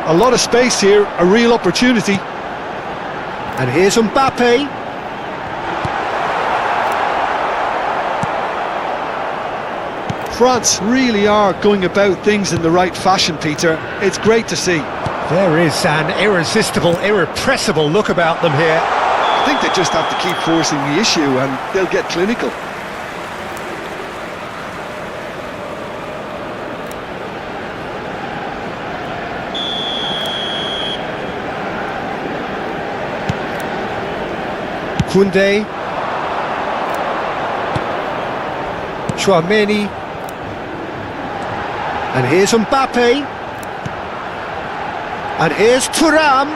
A lot of space here, a real opportunity. And here's Mbappe. France really are going about things in the right fashion, Peter. It's great to see. There is an irresistible, irrepressible look about them here. I think they just have to keep forcing the issue and they'll get clinical. Koundé. Chouameni. And here's Mbappe. And here's Thuram.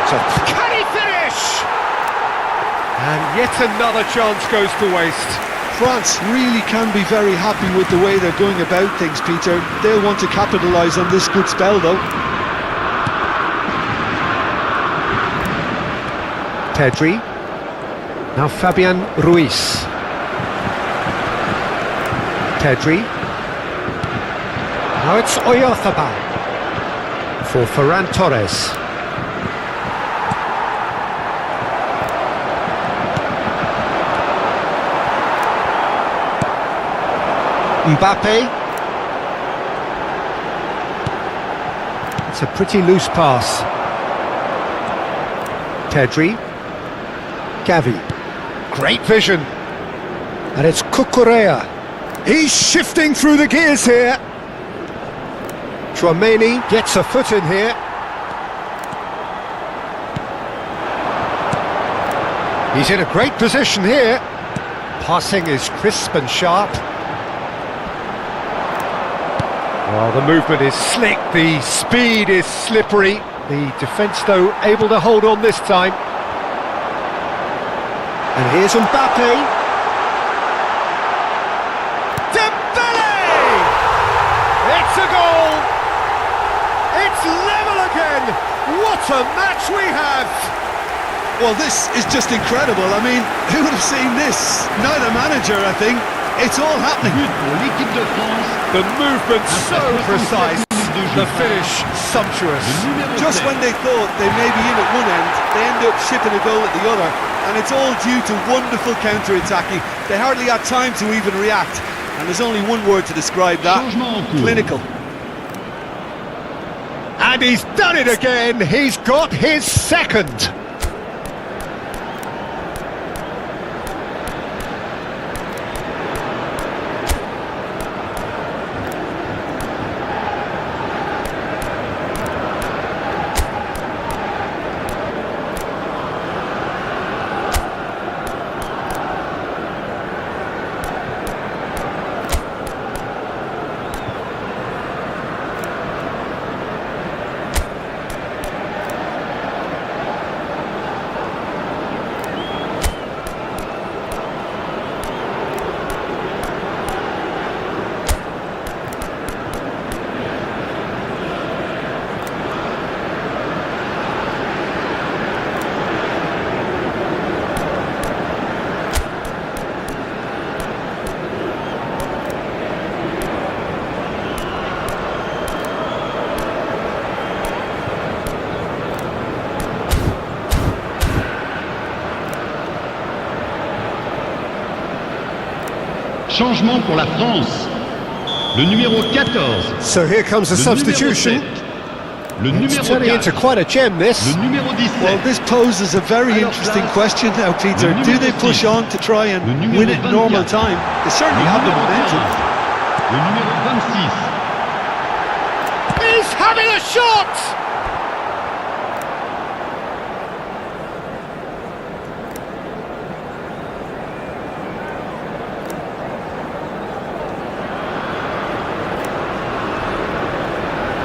So can he finish? And yet another chance goes to waste. France really can be very happy with the way they're going about things, Peter. They'll want to capitalise on this good spell, though. Pedri. Now Fabian Ruiz. Pedri. Now it's Oyarzabal for Ferran Torres. Mbappe. It's a pretty loose pass. Pedri. Gavi. Great vision. And it's Cucurella. He's shifting through the gears here. Chouameni gets a foot in here. He's in a great position here. Passing is crisp and sharp. Well, the movement is slick, the speed is slippery. The defence, though, able to hold on this time. And here's Mbappe. Dembele! It's a goal! It's level again! What a match we have! Well, this is just incredible. I mean, who would have seen this? Neither manager, I think. It's all happening. But pour l'équipe de France. The movement so precise, the finish sumptuous. Just when they thought they may be in at one end, they end up shipping a goal at the other, and it's all due to wonderful counter-attacking. They hardly had time to even react, and there's only one word to describe that: clinical. And he's done it again, he's got his second. Changement pour la France. Le numéro 14. So here comes a substitution. Le numéro It's turning 4. into quite a gem, this. Le numéro 17. Well, this poses a very interesting question now, Peter. Do they push on to try and win it in normal time? They certainly have the momentum. Le numéro 26. He's having a shot!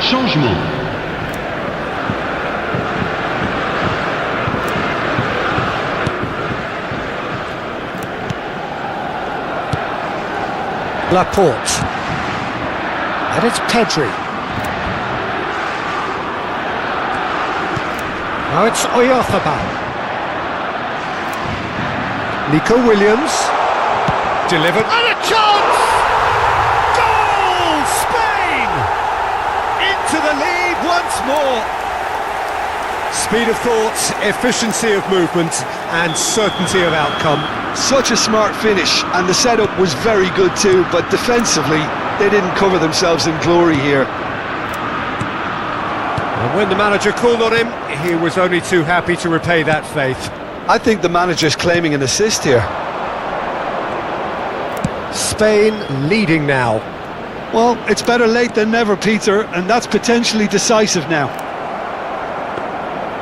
Changement. Laporte. And it's Pedri. Now it's Oyarzabal. Nico Williams. Delivered. And a chance! Goal! Spain! Into the lead once more. Speed of thought, efficiency of movement, and certainty of outcome. Such a smart finish, and the setup was very good too, but defensively, they didn't cover themselves in glory here. And when the manager called on him, he was only too happy to repay that faith. I think the manager's claiming an assist here. Spain leading now. Well, it's better late than never, Peter, and that's potentially decisive now.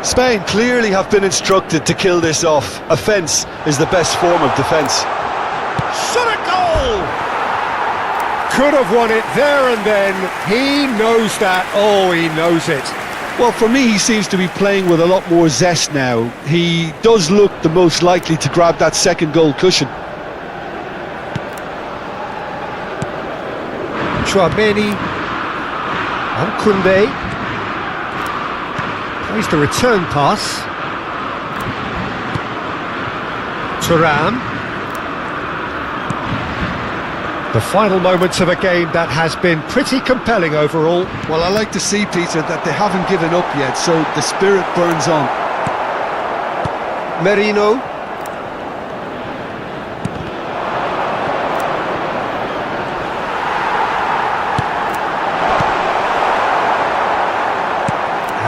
Spain clearly have been instructed to kill this off. Offence is the best form of defence. Shot a goal! Could have won it there and then. He knows that. Oh, he knows it. Well, for me, he seems to be playing with a lot more zest now. He does look the most likely to grab that second goal cushion. Chouameni and Koundé. Here's the return pass. Thuram. The final moments of a game that has been pretty compelling overall. Well, I like to see, Peter, that they haven't given up yet, so the spirit burns on. Merino.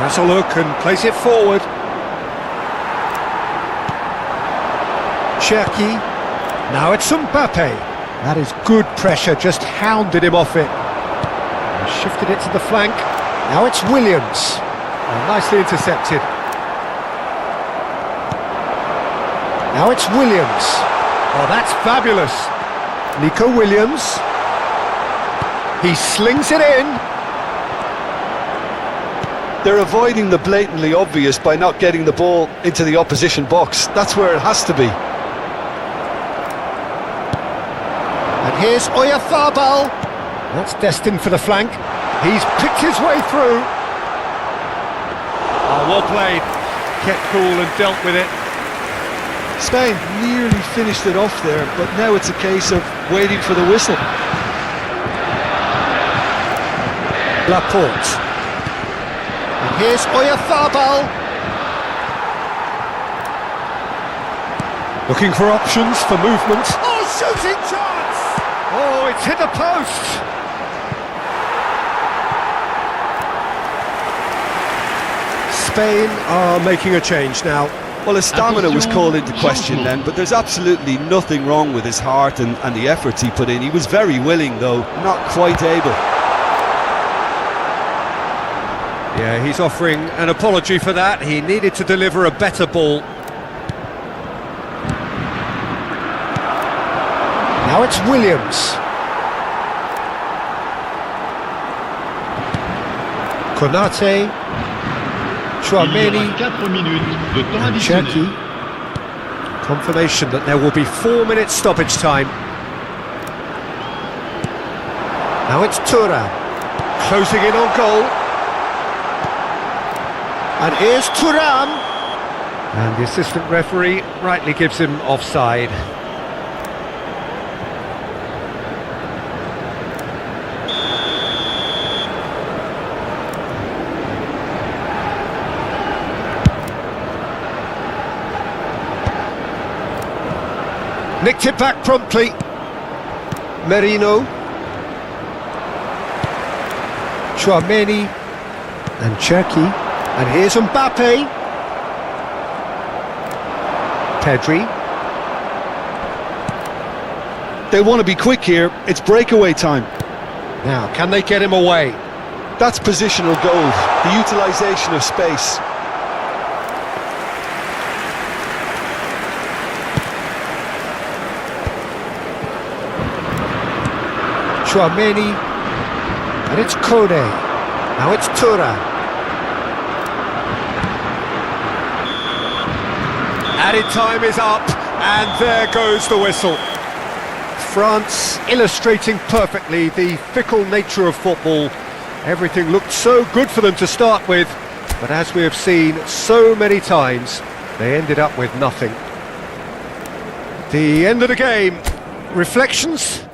Has a look and plays it forward. Cherki. Now it's Mbappe. That is good pressure, just hounded him off it. And shifted it to the flank. Now it's Williams. Nicely intercepted. Now it's Williams. Oh, that's fabulous. Nico Williams. He slings it in. They're avoiding the blatantly obvious by not getting the ball into the opposition box. That's where it has to be. And here's Oyarzabal. That's destined for the flank. He's picked his way through. Oh, well played. Kept cool and dealt with it. Spain nearly finished it off there, but now it's a case of waiting for the whistle. Laporte. And here's Oyarzabal. Looking for options for movement. Oh, shooting chance! Oh, it's hit the post! Spain are making a change now. Well, his stamina was called into question then, but there's absolutely nothing wrong with his heart and the efforts he put in. He was very willing, though, not quite able. Yeah, he's offering an apology for that. He needed to deliver a better ball. Now it's Williams. Konate. Chouameni. 4 minutes de temps And additionnel. Cherki. Confirmation that there will be 4 minutes stoppage time. Now it's Thuram. Closing in on goal. And here's Thuram. And the assistant referee rightly gives him offside. Nicked it back promptly. Merino. Chouameni. And Cherki. And here's Mbappe. Pedri. They want to be quick here. It's breakaway time. Now, can they get him away? That's positional gold, the utilisation of space. Chouameni. And it's Kone. Now it's Thuram. Added time is up, and there goes the whistle. France illustrating perfectly the fickle nature of football. Everything looked so good for them to start with, but as we have seen so many times, they ended up with nothing. The end of the game. Reflections?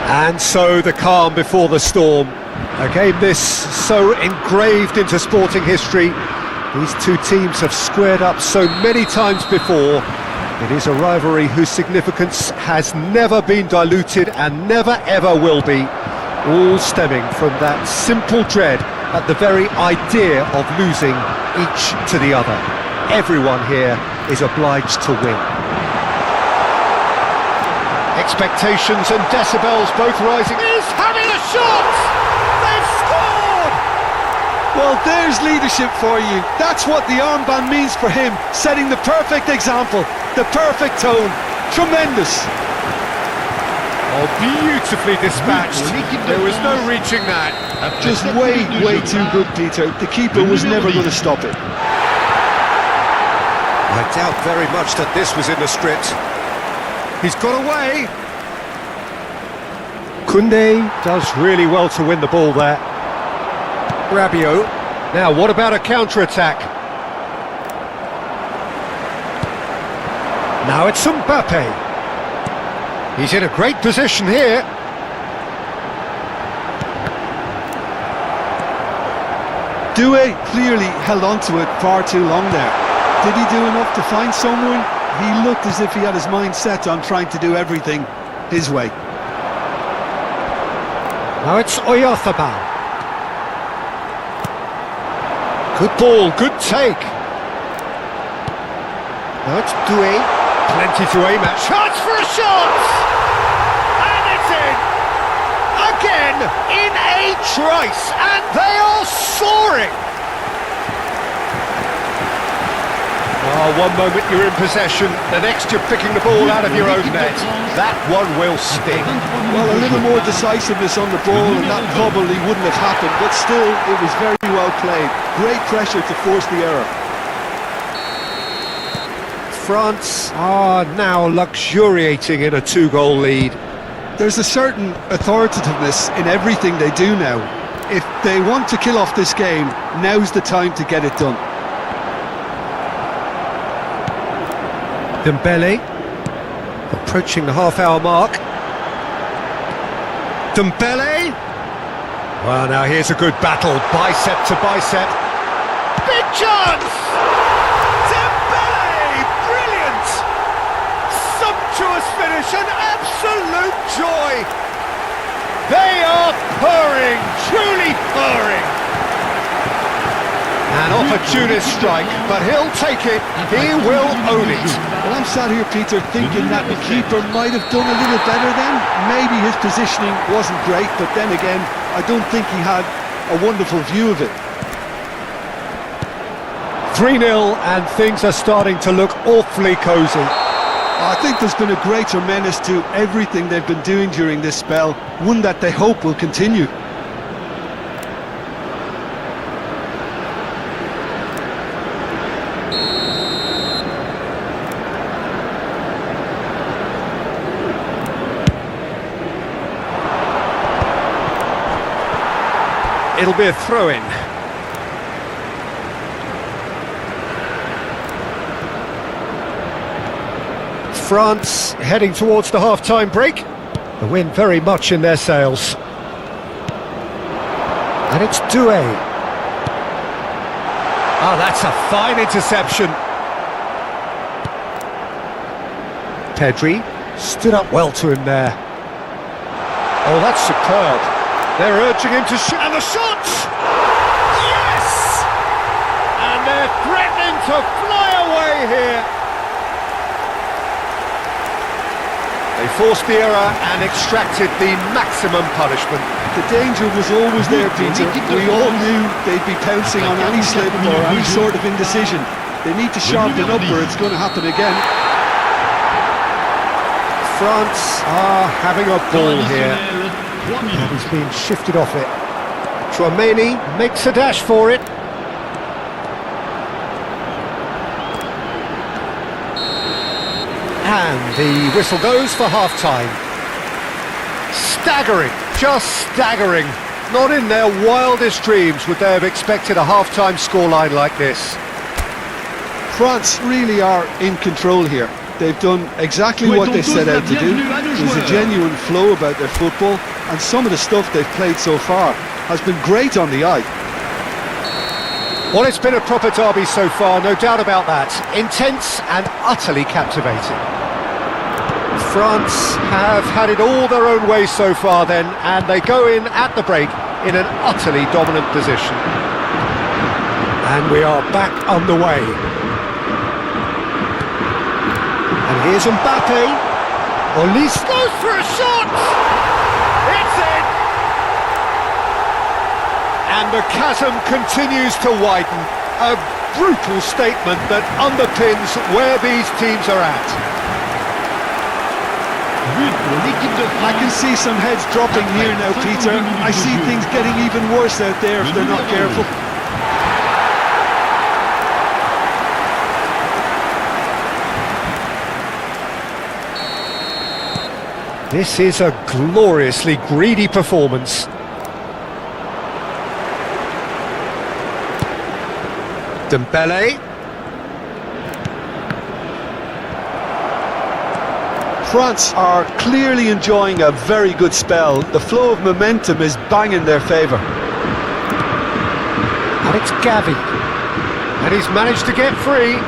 And so the calm before the storm. A game this so engraved into sporting history. These two teams have squared up so many times before. It is a rivalry whose significance has never been diluted and never ever will be. All stemming from that simple dread at the very idea of losing each to the other. Everyone here is obliged to win. Expectations and decibels both rising. He's having a shot! They've scored! Well, there's leadership for you. That's what the armband means for him, setting the perfect example, the perfect tone. Tremendous. Oh, beautifully dispatched. There was no reaching that. Just way too good, Peter. The keeper was never going to stop it. I doubt very much that this was in the script. He's got away. Koundé does really well to win the ball there. Rabiot. Now, what about a counter-attack? Now it's Mbappe. He's in a great position here. Doué clearly held on to it far too long there. Did he do enough to find someone? He looked as if he had his mind set on trying to do everything his way. Now it's Oyarzabal. Good ball, good take. Now it's Doué. Plenty to aim at. Chance for a shot! And it's in! Again, in a trice, and they are soaring! Oh, one moment you're in possession, the next you're picking the ball out of your own net. That one will sting. Well, a little more decisiveness on the ball and that probably wouldn't have happened, but still, it was very well played. Great pressure to force the error. France are now luxuriating in a two-goal lead. There's a certain authoritativeness in everything they do now. If they want to kill off this game, now's the time to get it done. Dembele, approaching the half-hour mark. Dembele! Well, now here's a good battle, bicep to bicep. Big chance! Dembele! Brilliant! Sumptuous finish, an absolute joy! They are purring, truly purring! An opportunist strike, but he'll take it, he will own it. Well, I'm sat here, Peter, thinking that the keeper might have done a little better then. Maybe his positioning wasn't great, but then again, I don't think he had a wonderful view of it. 3-0, and things are starting to look awfully cosy. I think there's been a greater menace to everything they've been doing during this spell, one that they hope will continue. It'll be a throw-in. France heading towards the half-time break. The wind very much in their sails. And it's Doué. Ah, that's a fine interception. Pedri stood up well to him there. Oh, that's superb. They're urging him to shoot, and the shot! Yes! And they're threatening to fly away here. They forced the error and extracted the maximum punishment. The danger was always there, Peter. We all knew they'd be pouncing on any slip or any sort of indecision. They need to sharpen up or it's going to happen again. France are having a ball here. And he's being shifted off it. Chouameni makes a dash for it. And the whistle goes for half-time. Staggering, just staggering. Not in their wildest dreams would they have expected a half-time scoreline like this. France really are in control here. They've done exactly what they set out to do. There's a genuine flow about their football, and some of the stuff they've played so far has been great on the eye. Well, it's been a proper derby so far, no doubt about that. Intense and utterly captivating. France have had it all their own way so far then, and they go in at the break in an utterly dominant position. And we are back underway. And here's Mbappe. Olise goes for a shot! It's in! And the chasm continues to widen. A brutal statement that underpins where these teams are at. I can see some heads dropping here now, Peter. I see things getting even worse out there if they're not careful. This is a gloriously greedy performance. Dembele. France are clearly enjoying a very good spell. The flow of momentum is banging their favour. And it's Gavi. And he's managed to get free.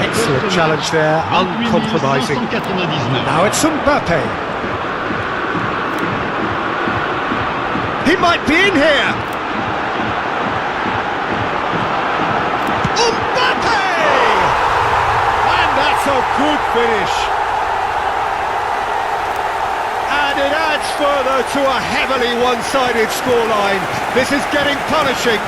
Excellent challenge there, uncompromising. Now it's Mbappe. He might be in here. Mbappe! And that's a good finish. And it adds further to a heavily one-sided scoreline. This is getting punishing.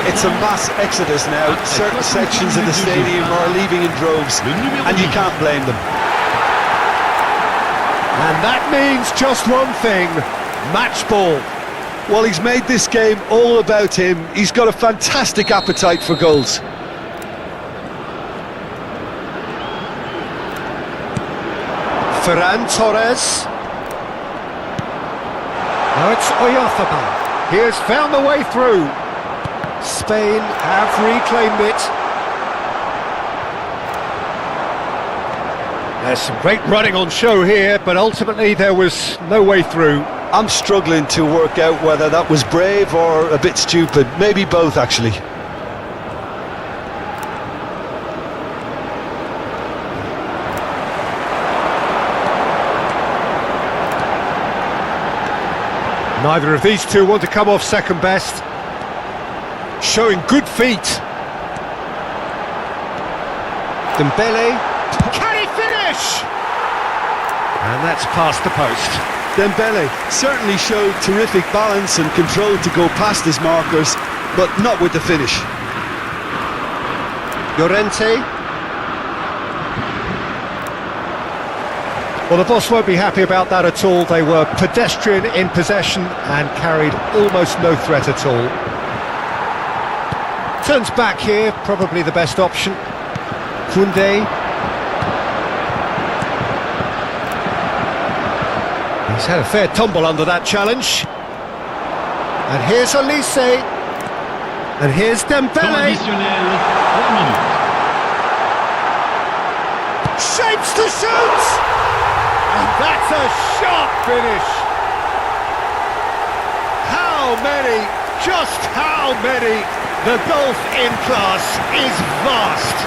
It's a mass exodus now. Certain sections of the stadium are leaving in droves, and you can't blame them. And that means just one thing, match ball. Well, he's made this game all about him. He's got a fantastic appetite for goals. Ferran Torres. Now it's Oyarzabal. He has found the way through. Spain have reclaimed it. There's some great running on show here, but ultimately there was no way through. I'm struggling to work out whether that was brave or a bit stupid. Maybe both, actually. Neither of these two want to come off second best. Showing good feet. Dembele. Can he finish? And that's past the post. Dembele certainly showed terrific balance and control to go past his markers, but not with the finish. Llorente. Well, the boss won't be happy about that at all. They were pedestrian in possession and carried almost no threat at all. Turns back here, probably the best option. Koundé. He's had a fair tumble under that challenge. And here's Olise. And here's Dembele. Shapes to shoot! And that's a sharp finish. How many, just how many? The gulf in class is vast.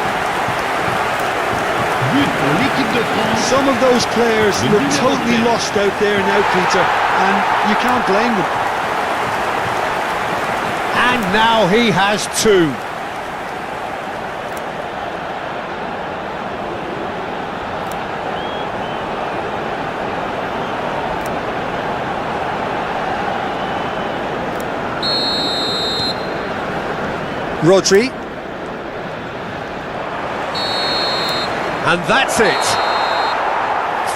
Some of those players look totally lost out there now, Peter, and you can't blame them. And now he has two. Rodri. And that's it.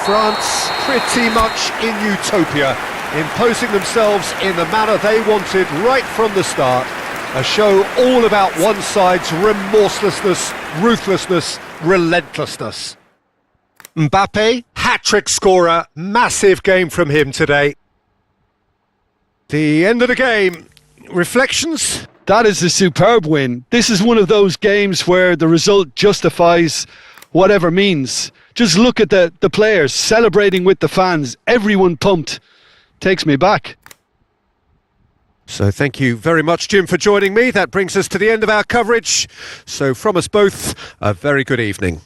France pretty much in utopia, imposing themselves in the manner they wanted right from the start. A show all about one side's remorselessness, ruthlessness, relentlessness. Mbappe, hat-trick scorer, massive game from him today. The end of the game. Reflections? That is a superb win. This is one of those games where the result justifies whatever means. Just look at the players celebrating with the fans. Everyone pumped. Takes me back. So thank you very much, Jim, for joining me. That brings us to the end of our coverage. So from us both, a very good evening.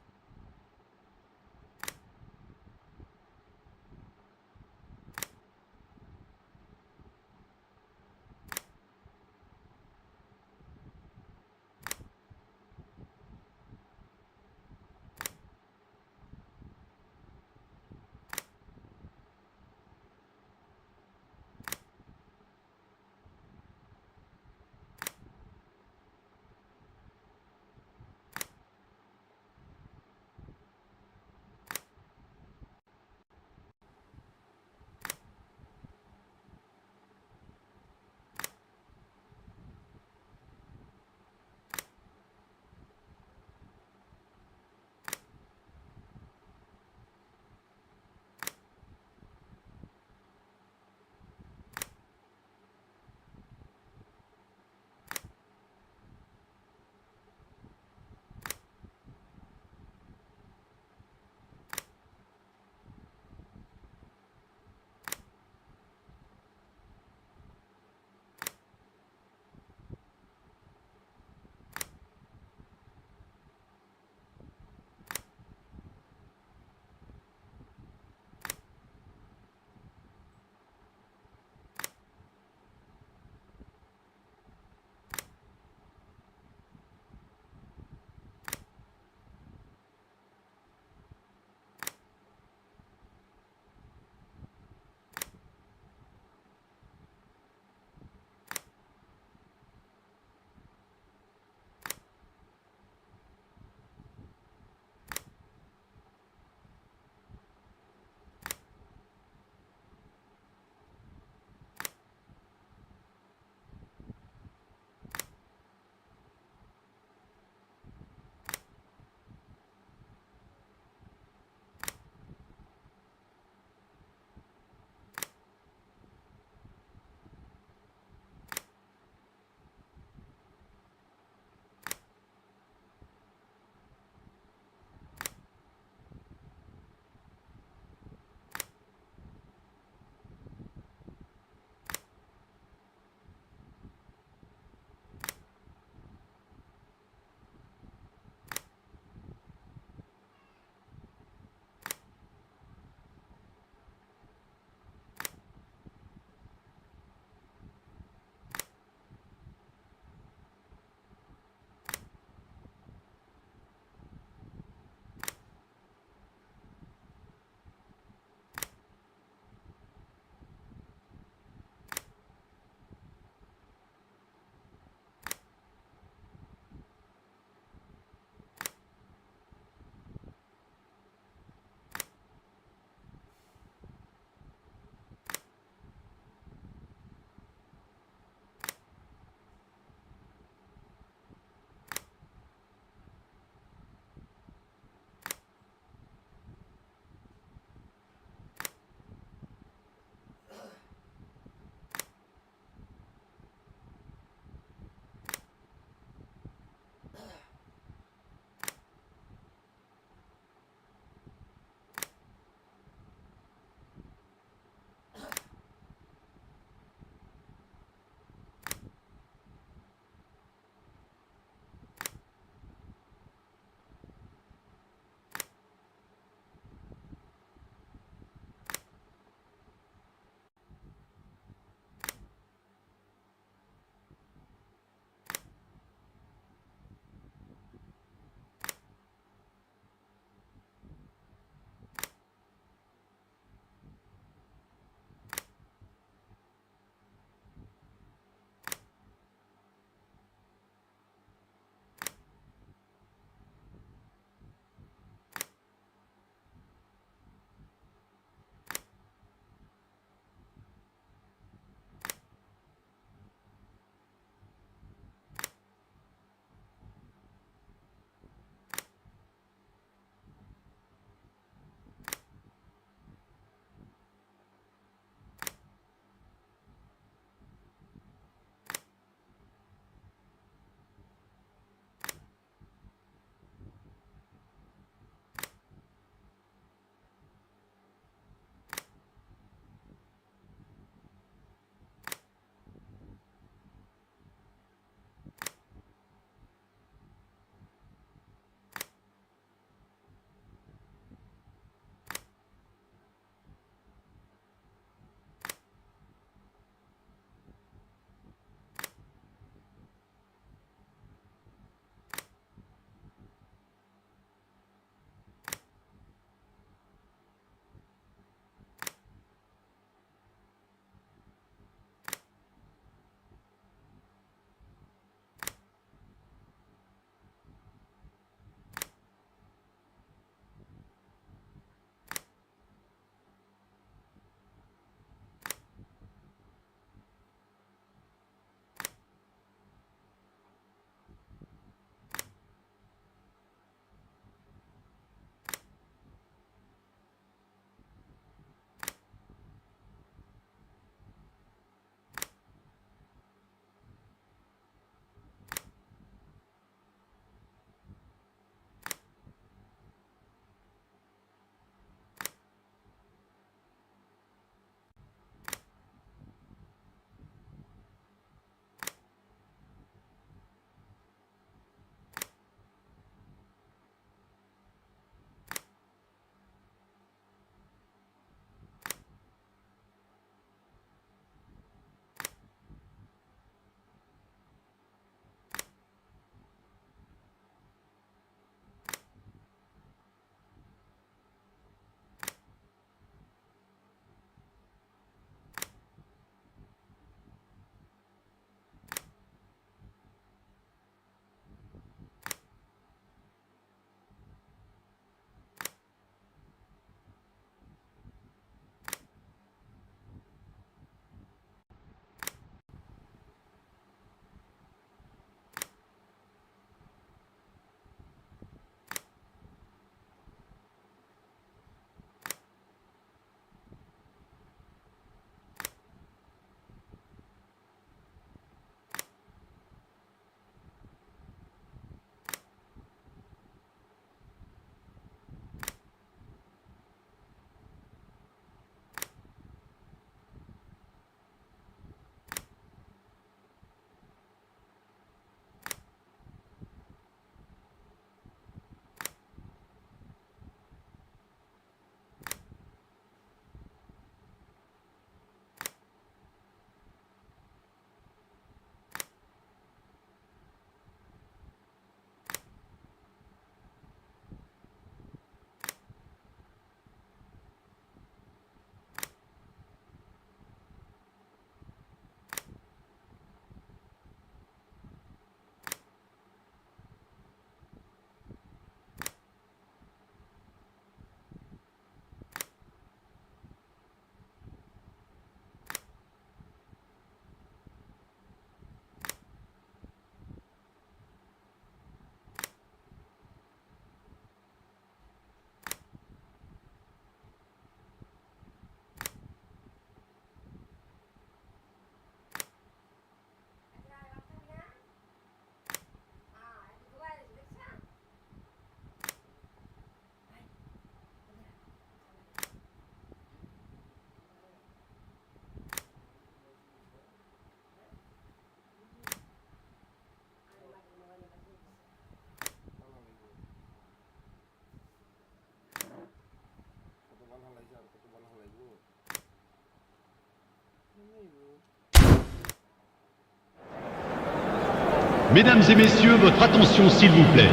Mesdames et messieurs, votre attention s'il vous plaît.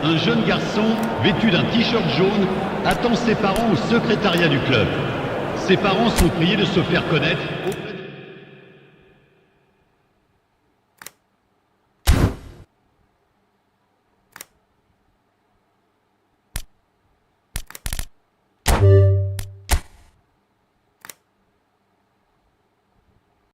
Un jeune garçon, vêtu d'un t-shirt jaune, attend ses parents au secrétariat du club. Ses parents sont priés de se faire connaître auprès